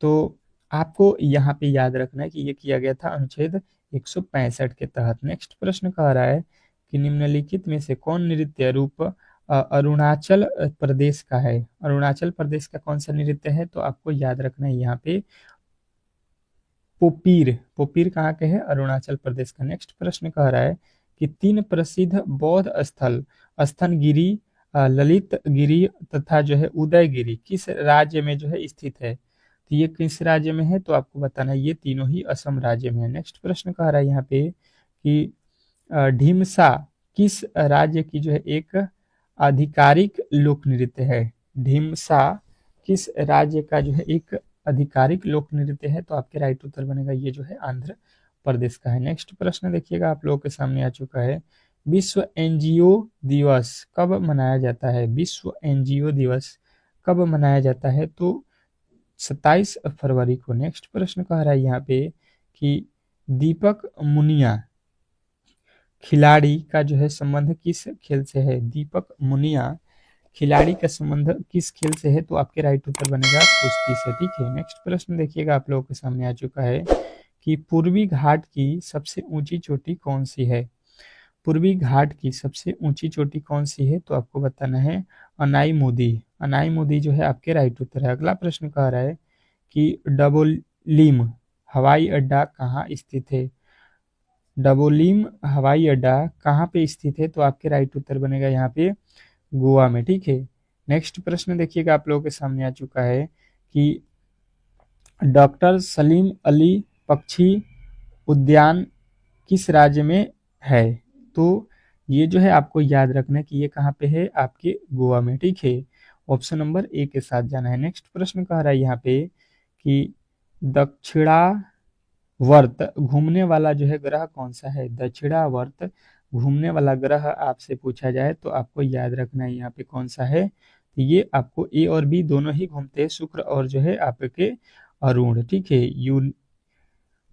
तो आपको यहाँ पे याद रखना है कि ये किया गया था अनुच्छेद 165 के तहत। नेक्स्ट प्रश्न कह रहा है कि निम्नलिखित में से कौन नृत्य रूप अरुणाचल प्रदेश का है। अरुणाचल प्रदेश का कौन सा नृत्य है, तो आपको याद रखना है यहाँ पे पोपीर। पोपीर कहाँ के है, अरुणाचल प्रदेश का। नेक्स्ट प्रश्न कह रहा है कि 3 प्रसिद्ध बौद्ध स्थल स्तनगिरी, ललित गिरी तथा जो है उदयगिरी किस राज्य में जो है स्थित है। तो ये किस राज्य में है, तो आपको बताना है ये तीनों ही असम राज्य में है। नेक्स्ट प्रश्न कह रहा है यहाँ पे कि ढीमसा किस राज्य की जो है एक आधिकारिक लोक नृत्य है। ढीमसा किस राज्य का जो है एक आधिकारिक लोक नृत्य है, तो आपके राइट उत्तर बनेगा ये जो है आंध्र प्रदेश का है। नेक्स्ट प्रश्न देखिएगा आप लोगों के सामने आ चुका है, विश्व एनजीओ दिवस कब मनाया जाता है। विश्व एनजीओ दिवस कब मनाया जाता है, तो 27 फरवरी को। नेक्स्ट प्रश्न कह रहा है यहाँ पे कि दीपक मुनिया खिलाड़ी का जो है संबंध किस खेल से है। दीपक मुनिया खिलाड़ी का संबंध किस खेल से है, तो आपके राइट उत्तर बनेगा कुश्ती से। ठीक है, नेक्स्ट प्रश्न देखिएगा, आप लोगों के सामने आ चुका है कि पूर्वी घाट की सबसे ऊंची चोटी कौन सी है। पूर्वी घाट की सबसे ऊंची चोटी कौन सी है, तो आपको बताना है अनाई मोदी जो है आपके राइट उत्तर है। अगला प्रश्न कह रहा है कि डबोलीम हवाई अड्डा कहाँ स्थित है। डबोलीम हवाई अड्डा कहाँ पे स्थित है, तो आपके राइट उत्तर बनेगा यहाँ पे गोवा में। ठीक है, नेक्स्ट प्रश्न देखिएगा, आप लोगों के सामने आ चुका है कि डॉक्टर सलीम अली पक्षी उद्यान किस राज्य में है। तो ये जो है आपको याद रखना है कि ये कहाँ पे है, आपके गोवा में। ठीक है, ऑप्शन नंबर ए के साथ जाना है। नेक्स्ट प्रश्न कह रहा है यहाँ पे कि दक्षिणावर्त घूमने वाला जो है ग्रह कौन सा है। दक्षिणावर्त घूमने वाला ग्रह आपसे पूछा जाए तो आपको याद रखना है यहाँ पे कौन सा है। तो ये आपको ए और बी दोनों ही घूमते हैं, शुक्र और जो है आपके अरुण। ठीक है,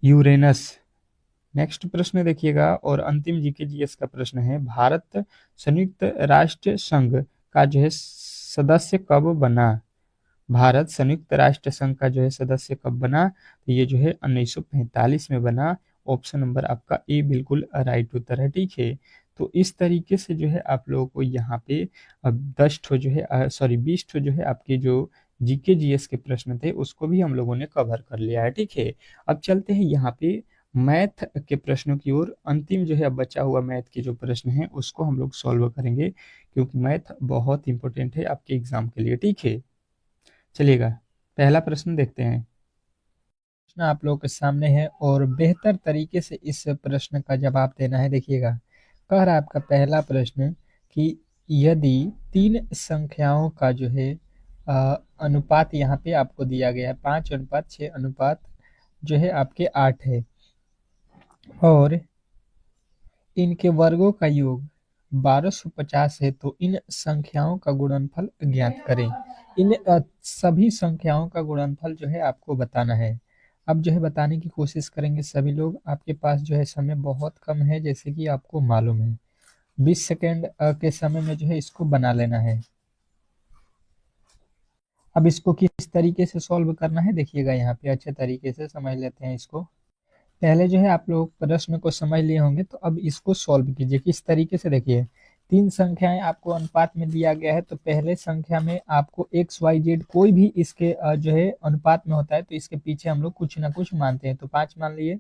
यूरेनस। नेक्स्ट प्रश्न देखिएगा और अंतिम जीके जीएस का प्रश्न है, भारत संयुक्त राष्ट्र संघ का जो है सदस्य कब बना। भारत संयुक्त राष्ट्र संघ का जो है सदस्य कब बना, तो ये जो है 1945 में बना। ऑप्शन नंबर आपका ए बिल्कुल राइट उत्तर है। ठीक है, तो इस तरीके से जो है आप लोगों को यहाँ पे 10 ठो जो है सॉरी 20 ठो जो है आपके जो जीके जीएस के प्रश्न थे उसको भी हम लोगों ने कवर कर लिया है। ठीक है, अब चलते हैं यहाँ पे मैथ के प्रश्नों की ओर। अंतिम जो है अब बचा हुआ मैथ के जो प्रश्न है उसको हम लोग सॉल्व करेंगे, क्योंकि मैथ बहुत इंपॉर्टेंट है आपके एग्जाम के लिए। ठीक है, चलिएगा पहला प्रश्न देखते हैं। प्रश्न आप लोगों के सामने है और बेहतर तरीके से इस प्रश्न का जवाब देना है। देखिएगा, कह रहा है आपका पहला प्रश्न कि यदि तीन संख्याओं का जो है अनुपात यहाँ पे आपको दिया गया है 5:6 अनुपात जो है आपके 8 है और इनके वर्गों का योग 1250 है, तो इन संख्याओं का गुणनफल ज्ञात करें। इन सभी संख्याओं का गुणनफल जो है आपको बताना है। अब जो है बताने की कोशिश करेंगे सभी लोग। आपके पास जो है समय बहुत कम है, जैसे कि आपको मालूम है। 20 सेकेंड के समय में जो है इसको बना लेना है। अब इसको किस तरीके से सॉल्व करना है देखिएगा, यहाँ पे अच्छे तरीके से समझ लेते हैं इसको। पहले जो है आप लोग प्रश्न को समझ लिए होंगे, तो अब इसको सॉल्व कीजिए किस तरीके से। देखिए, तीन संख्याएं आपको अनुपात में दिया गया है, तो पहले संख्या में आपको एक्स वाई जेड कोई भी इसके जो है अनुपात में होता है, तो इसके पीछे हम लोग कुछ ना कुछ मानते हैं। तो 5 मान लिए,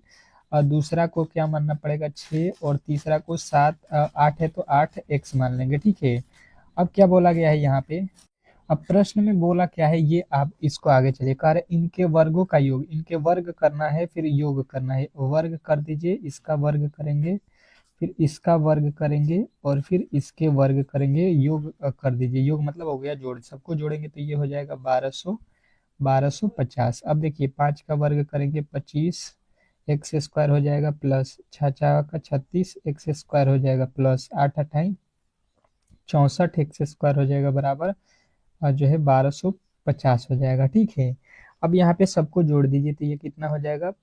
और दूसरा को क्या मानना पड़ेगा 6, और तीसरा को 7, 8 है तो 8 एक्स मान लेंगे। ठीक है, अब क्या बोला गया है यहाँ पे, अब प्रश्न में बोला क्या है ये आप इसको आगे चलिए। कार्य इनके वर्गों का योग, इनके वर्ग करना है फिर योग करना है। वर्ग कर दीजिए, इसका वर्ग करेंगे फिर इसका वर्ग करेंगे और फिर इसके वर्ग करेंगे, योग कर दीजिए। योग मतलब हो गया जोड़, सबको जोड़ेंगे तो ये हो जाएगा 1250। अब देखिए 5 का वर्ग करेंगे 25 एक्स स्क्वायर हो जाएगा, प्लस 6 का 36 एक्स स्क्वायर हो जाएगा, प्लस 8 अट्ठाई 64 एक्स स्क्वायर हो जाएगा, बराबर और जो है 1250 हो जाएगा। ठीक है, अब यहाँ पे सबको जोड़ दीजिए तो ये कितना हो जाएगा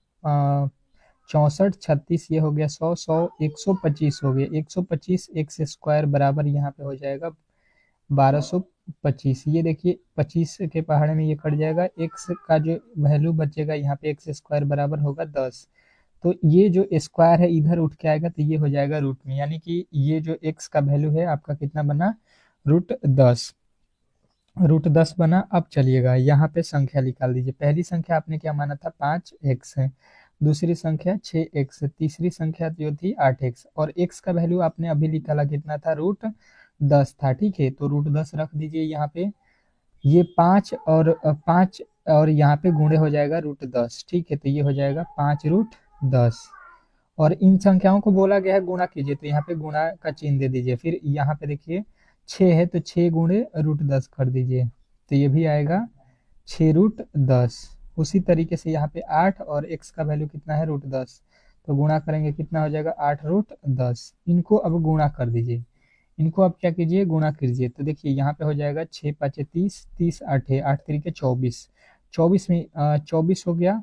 64 36 ये हो गया 100 100 125 हो गया, 125 एक्स स्क्वायर बराबर यहाँ पे हो जाएगा 1225। ये देखिए 25 के पहाड़े में ये कट जाएगा, एक्स का जो वैल्यू बचेगा यहाँ पे एक्स स्क्वायर बराबर होगा 10। तो ये जो स्क्वायर है इधर उठ के आएगा तो ये हो जाएगा रूट में, यानी कि ये जो एक्स का वैल्यू है आपका कितना बना √10। √10 बना। अब चलिएगा यहाँ पे संख्या निकाल दीजिए। पहली संख्या आपने क्या माना था 5x है, दूसरी संख्या 6x, तीसरी संख्या जो थी 8x, और x का वैल्यू आपने अभी निकाला कितना था √10 था। ठीक है, तो √10 रख दीजिए यहाँ पे। ये 5 और यहाँ पे गुणे हो जाएगा √10। ठीक है, तो ये हो जाएगा 5√10, और इन संख्याओं को बोला गया है गुणा कीजिए, तो यहाँ पे गुणा का चिन्ह दे दीजिए। फिर यहाँ पे देखिए 6 है तो 6 गुणे √10 कर दीजिए, तो ये भी आएगा 6√10। उसी तरीके से यहाँ पे 8 और x का वैल्यू कितना है √10, तो गुणा करेंगे कितना हो जाएगा 8√10। इनको अब गुणा कर दीजिए, इनको अब क्या कीजिए गुणा कीजिए। तो देखिए यहाँ पे हो जाएगा 6 5 30, 30 8 है 8 3 के 24, 24 में 24 हो गया,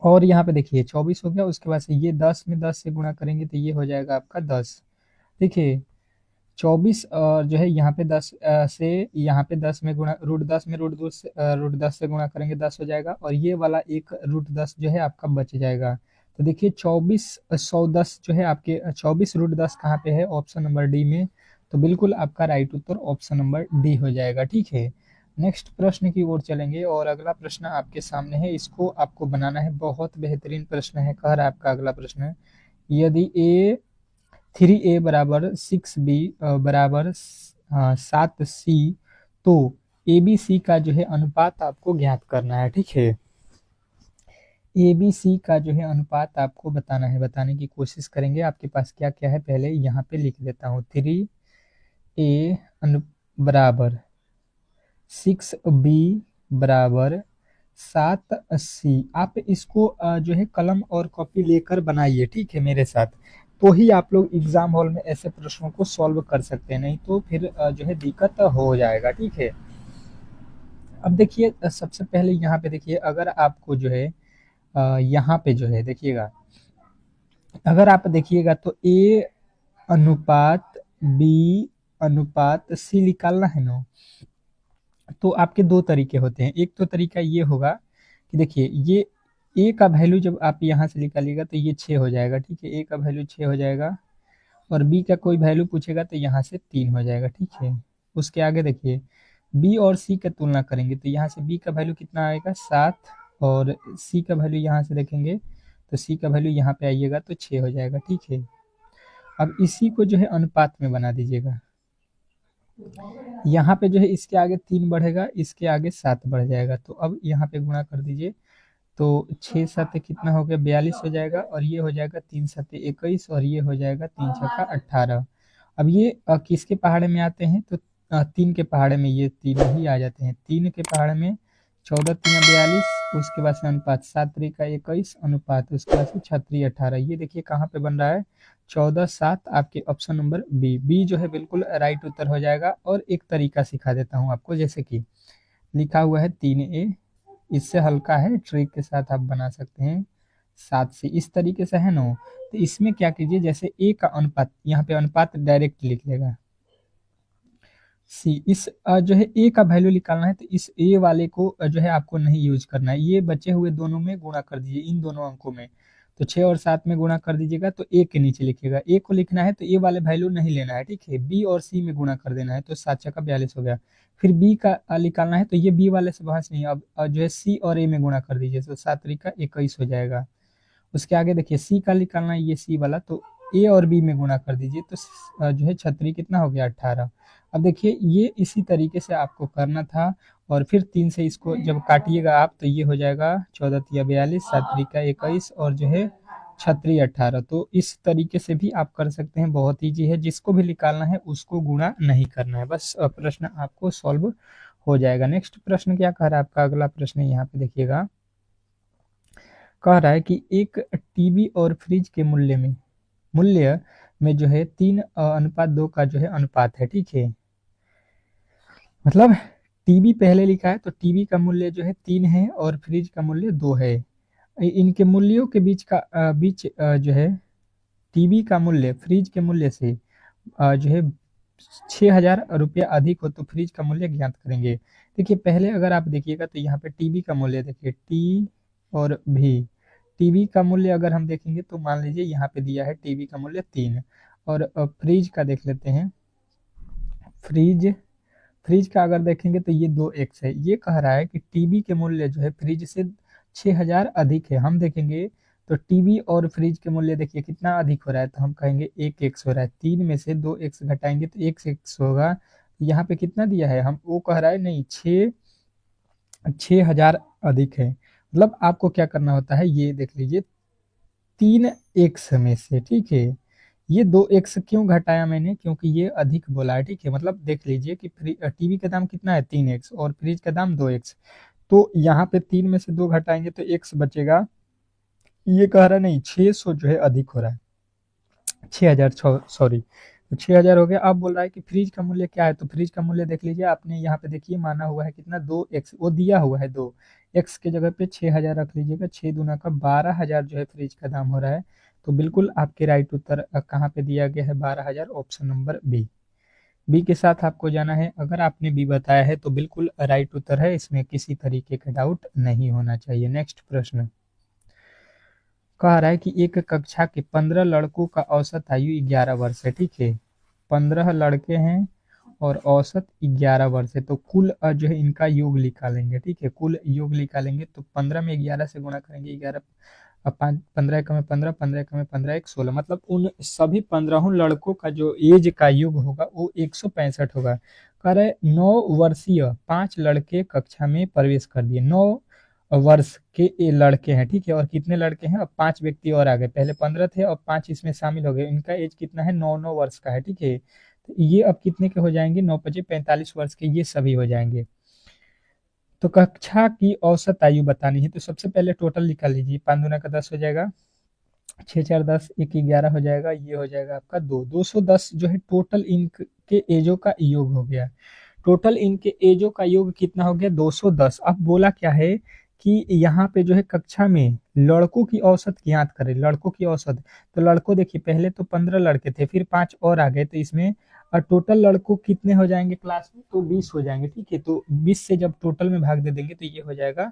और यहाँ पे देखिए 24 हो गया, उसके बाद से ये 10 में 10 से गुणा करेंगे तो ये हो जाएगा आपका 10। देखिए 24 जो है यहाँ पे 10 से यहाँ पे 10 में गुणा √10 में √10 से गुणा करेंगे 10 हो जाएगा, और ये वाला एक √10 जो है आपका बच जाएगा। तो देखिए 24 110 जो है आपके 24 √10 कहाँ पे है, ऑप्शन नंबर डी में। तो बिल्कुल आपका राइट उत्तर ऑप्शन नंबर डी हो जाएगा। ठीक है, नेक्स्ट प्रश्न की ओर चलेंगे, और अगला प्रश्न आपके सामने है, इसको आपको बनाना है। बहुत बेहतरीन प्रश्न है। कह रहा है आपका अगला प्रश्न, यदि ए 3a बराबर 6b बराबर 7c, तो ए बी सी का जो है अनुपात आपको ज्ञात करना है। ठीक है, ए बी सी का जो है अनुपात आपको बताना है, बताने की कोशिश करेंगे। आपके पास क्या क्या है पहले यहाँ पे लिख देता हूँ। 3a बराबर 6b बराबर 7c। आप इसको जो है कलम और कॉपी लेकर बनाइए, ठीक है, मेरे साथ। तो ही आप लोग एग्जाम हॉल में ऐसे प्रश्नों को सॉल्व कर सकते हैं, नहीं तो फिर जो है दिक्कत हो जाएगा। ठीक है, अब देखिए सबसे पहले यहाँ पे देखिए, अगर आपको जो है यहाँ पे जो है देखिएगा, अगर आप देखिएगा तो ए अनुपात बी अनुपात सी निकालना है ना, तो आपके दो तरीके होते हैं। एक तो तरीका ये होगा कि देखिए, ये ए का वैल्यू जब आप यहाँ से निकालिएगा तो ये 6 हो जाएगा। ठीक है, ए का वैल्यू 6 हो जाएगा, और बी का कोई वैल्यू पूछेगा तो यहाँ से 3 हो जाएगा। ठीक है, उसके आगे देखिए बी और सी का तुलना करेंगे तो यहाँ से बी का वैल्यू कितना आएगा 7, और सी का वैल्यू यहाँ से देखेंगे तो सी का वैल्यू यहाँ पे आइएगा तो 6 हो जाएगा। ठीक है, अब इसी को जो है अनुपात में बना दीजिएगा। यहाँ पे जो है इसके आगे 3 बढ़ेगा, इसके आगे 7 बढ़ जाएगा, तो अब यहाँ पे गुणा कर दीजिए। तो 6 7 कितना हो गया 42 हो जाएगा, और ये हो जाएगा 3 7 21, और ये हो जाएगा 3 6 18। अब ये किसके पहाड़े में आते हैं, तो 3 के पहाड़े में ये तीनों ही आ जाते हैं। 3 के पहाड़े में 14 3 42, उसके बाद से अनुपात 7 3 21 अनुपात, उसके बाद से 6 3 18। ये देखिए कहाँ पे बन रहा है 14 7, आपके ऑप्शन नंबर बी। बी जो है बिल्कुल राइट उत्तर हो जाएगा। और एक तरीका सिखा देता हूँ आपको, जैसे कि लिखा हुआ है 3a, इससे हल्का है, ट्रिक के साथ आप बना सकते हैं 7 से, इस तरीके से है ना। तो इसमें क्या कीजिए, जैसे ए का अनुपात, यहाँ पे अनुपात डायरेक्ट लिख लेगा सी। इस जो है ए का वैल्यू निकालना है, तो इस ए वाले को जो है आपको नहीं यूज करना है। ये बचे हुए दोनों में गुणा कर दीजिए, इन दोनों अंकों में। तो 6 और 7 में गुणा कर दीजिएगा तो ए के नीचे लिखिएगा। ए को लिखना है तो ए वाले वैल्यू नहीं लेना है। ठीक है, बी और सी में गुणा कर देना है, तो 7 छक्का 42 हो गया। फिर बी का निकालना है, तो ये बी वाले से बहस नहीं। अब जो है सी और ए में गुणा कर दीजिए, तो 7 त्रिका 21 हो जाएगा। उसके आगे देखिए सी का निकालना है, ये सी वाला, तो ए और बी में गुणा कर दीजिए, तो जो है छतरी कितना हो गया 18। अब देखिए ये इसी तरीके से आपको करना था, और फिर 3 से इसको जब काटिएगा आप तो ये हो जाएगा 14 तिया 42, 7 त्रिका 21, और जो है छतरी 18। तो इस तरीके से भी आप कर सकते हैं, बहुत ईजी है। जिसको भी निकालना है उसको गुणा नहीं करना है, बस प्रश्न आपको सॉल्व हो जाएगा। नेक्स्ट प्रश्न क्या कह रहा है आपका, अगला प्रश्न यहाँ पे देखिएगा, कह रहा है कि एक टीवी और फ्रिज के मूल्य में जो है 3:2 का जो है अनुपात है। ठीक है, मतलब टीवी पहले लिखा है तो टीवी का मूल्य जो है 3 है और फ्रिज का मूल्य 2 है। इनके मूल्यों के बीच जो है टीवी का मूल्य फ्रिज के मूल्य से जो है 6,000 रुपया अधिक हो तो फ्रिज का मूल्य ज्ञात करेंगे। देखिए पहले अगर आप देखिएगा तो यहाँ पे टीवी का मूल्य देखिए टी और भी। टीवी का मूल्य अगर हम देखेंगे तो मान लीजिए यहाँ पे दिया है टीवी का मूल्य 3, और फ्रिज का देख लेते हैं। फ्रिज फ्रिज का अगर देखेंगे तो ये 2x है। ये कह रहा है कि टीवी के मूल्य जो है फ्रिज से 6,000 अधिक है। हम देखेंगे तो टीवी और फ्रिज के मूल्य देखिए कितना अधिक हो रहा है, तो हम कहेंगे 1x हो रहा है। 3 में से 2x घटाएंगे तो 1x होगा। यहाँ पे कितना दिया है, हम वो कह रहा है नहीं 6,000 अधिक है। मतलब आपको क्या करना होता है, ये देख लीजिए 3x में से, ठीक है, ये 2x क्यों घटाया मैंने, क्योंकि ये अधिक बोला है। ठीक है, मतलब देख लीजिए कि टीवी का दाम कितना है 3x और फ्रिज का दाम 2x, तो यहाँ पे 3 में से 2 घटाएंगे तो x बचेगा। ये कह रहा नहीं 600 जो है अधिक हो रहा है, 6,000 सॉरी, तो 6,000 हो गया। अब बोल रहा है कि फ्रिज का मूल्य क्या है, तो फ्रिज का मूल्य देख लीजिए आपने यहाँ पे देखिए माना हुआ है कितना 2x, वो दिया हुआ है 2, एक्स के जगह पे 6,000 रख लीजिएगा, 6 दूना का 12,000 जो है फ्रिज का दाम हो रहा है। तो बिल्कुल आपके राइट उत्तर कहाँ पे दिया गया है, 12,000, ऑप्शन नंबर बी। बी के साथ आपको जाना है। अगर आपने बी बताया है तो बिल्कुल राइट उत्तर है, इसमें किसी तरीके का डाउट नहीं होना चाहिए। नेक्स्ट प्रश्न कह रहा है कि एक कक्षा के 15 लड़कों का औसत आयु 11 वर्ष है। ठीक है, 15 लड़के हैं और औसत 11 वर्ष है, तो कुल जो है इनका योग निकालेंगे। ठीक है, कुल योग निकालेंगे तो 15 में 11 से गुणा करेंगे, 11 पाँच, 15 एकम में 15, 15 एकम में 15, 16, मतलब उन सभी 15 लड़कों का जो एज का योग होगा वो 165 होगा। कह रहे 9 वर्षीय 5 लड़के कक्षा में प्रवेश कर दिए। 9 वर्ष के ये लड़के हैं। ठीक है, और कितने लड़के हैं, अब 5 व्यक्ति और आ गए, पहले 15 थे और 5 इसमें शामिल हो गए, इनका एज कितना है, 9 वर्ष का है। ठीक है, तो ये अब कितने के हो जाएंगे, 9 × 5 = 45 वर्ष के ये सभी हो जाएंगे। तो कक्षा की औसत आयु बतानी है, तो सबसे पहले टोटल निकाल लीजिए। 5 दूना का 10 हो जाएगा, 6×4 = 10, 1 = 11 हो जाएगा, ये हो जाएगा आपका 210 जो है टोटल इनके एजों का योग हो गया। टोटल इनके एजों का योग कितना हो गया, 210। अब बोला क्या है कि यहाँ पे जो है कक्षा में लड़कों की औसत ज्ञात करें, लड़कों की औसत। तो लड़कों देखिए, पहले तो 15 लड़के थे, फिर 5 और आ गए, तो इसमें टोटल लड़कों कितने हो जाएंगे क्लास में, तो 20 हो जाएंगे। ठीक है, तो 20 से जब टोटल में भाग दे देंगे तो ये हो जाएगा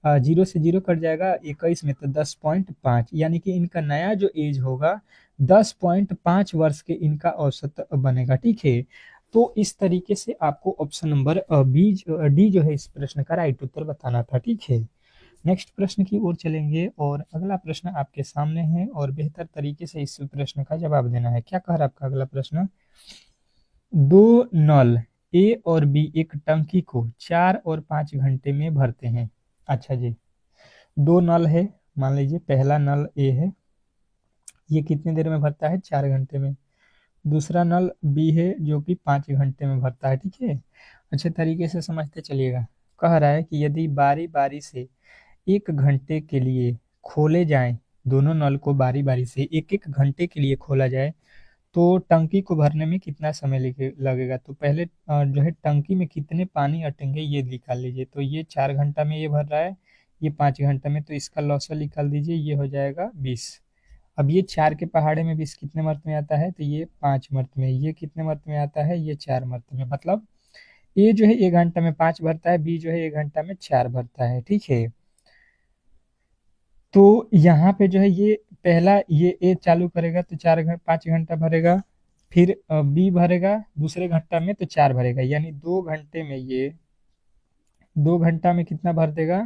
0 से 0 कट जाएगा, 21 में तो 10.5, यानी कि इनका नया जो एज होगा 10.5 वर्ष के इनका औसत बनेगा। ठीक है, तो इस तरीके से आपको ऑप्शन नंबर बी डी जो है इस प्रश्न का राइट उत्तर बताना था। ठीक है, नेक्स्ट प्रश्न की ओर चलेंगे और अगला प्रश्न आपके सामने है और बेहतर तरीके से इस प्रश्न का जवाब देना है। क्या कह रहा है आपका अगला प्रश्न, 2 नल ए और बी एक टंकी को 4 और 5 घंटे में भरते हैं। अच्छा जी, 2 नल है, मान लीजिए पहला नल ए है, ये कितनी देर में भरता है, 4 घंटे में। दूसरा नल बी है जो कि 5 घंटे में भरता है। ठीक है, अच्छे तरीके से समझते चलिएगा। कह रहा है कि यदि बारी बारी से 1 घंटे के लिए खोले जाएं, दोनों नल को बारी बारी से 1-1 घंटे के लिए खोला जाए तो टंकी को भरने में कितना समय लगेगा। तो पहले जो है टंकी में कितने पानी अटेंगे ये निकाल लीजिए। तो ये 4 घंटा में ये भर रहा है, ये 5 घंटा में, तो इसका लॉसल निकाल दीजिए, ये हो जाएगा 20। अब ये 4 के पहाड़े में 20 कितने मर्त में आता है, तो ये 5 मर्त में, ये कितने मर्त में आता है, ये 4 मर्त में। मतलब ए जो है 1 घंटा में 5 भरता है, बी जो है 1 घंटा में 4 भरता है। ठीक है, तो यहाँ पे जो है ये पहला ये ए चालू करेगा तो 5 घंटा भरेगा, फिर बी भरेगा दूसरे घंटा में तो 4 भरेगा, यानी 2 घंटे में ये 2 घंटा में कितना भर देगा,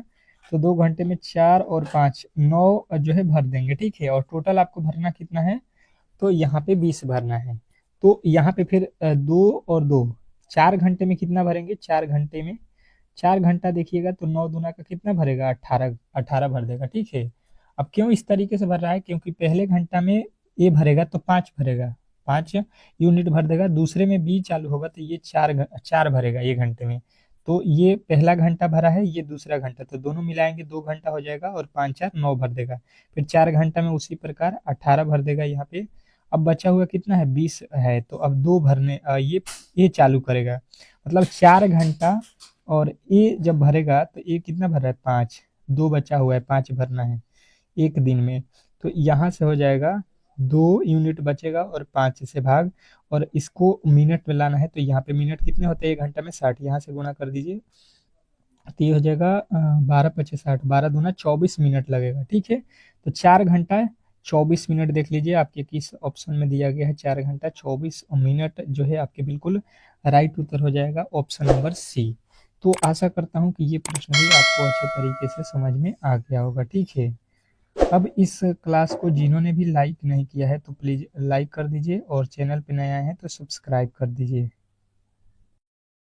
तो 2 घंटे में 4 और 5 9 जो है भर देंगे। ठीक है, और टोटल आपको भरना कितना है, तो यहाँ पे 20 भरना है। तो यहाँ पे फिर 2 और 2 4 घंटे में कितना भरेंगे, 4 घंटे में 4 घंटा देखिएगा तो 9 दूना का कितना भरेगा, 18 18 भर देगा। ठीक है, अब क्यों इस तरीके से भर रहा है, क्योंकि पहले घंटा में ए भरेगा तो 5 भरेगा, 5 यूनिट भर देगा, दूसरे में बी चालू होगा तो ये 4 भरेगा 1 घंटे में। तो ये पहला घंटा भरा है, ये दूसरा घंटा, तो दोनों मिलाएंगे 2 घंटा हो जाएगा और 5 4 9 भर देगा। फिर 4 घंटा में उसी प्रकार 18 भर देगा यहाँ पे। अब बचा हुआ कितना है, 20 है, तो अब 2 भरने ये चालू करेगा, मतलब 4 घंटा और ए जब भरेगा तो ए कितना भर रहा है, 5, 2 बचा हुआ है, 5 भरना है 1 दिन में। तो यहाँ से हो जाएगा 2 यूनिट बचेगा और 5 से भाग, और इसको मिनट में लाना है, तो यहाँ पे मिनट कितने होते हैं 1 घंटा में, 60, यहाँ से गुणा कर दीजिए तो ये हो जाएगा 12×5 = 60, 12 दूना 24 मिनट लगेगा। ठीक है, तो 4 घंटा 24 मिनट देख लीजिए आपके किस ऑप्शन में दिया गया है, 4 घंटा 24 मिनट जो है आपके बिल्कुल राइट उत्तर हो जाएगा ऑप्शन नंबर सी। तो आशा करता हूँ कि ये प्रश्न भी आपको अच्छे तरीके से समझ में आ गया होगा। ठीक है, अब इस क्लास को जिन्होंने भी लाइक नहीं किया है तो प्लीज़ लाइक कर दीजिए, और चैनल पे नए आए हैं तो सब्सक्राइब कर दीजिए।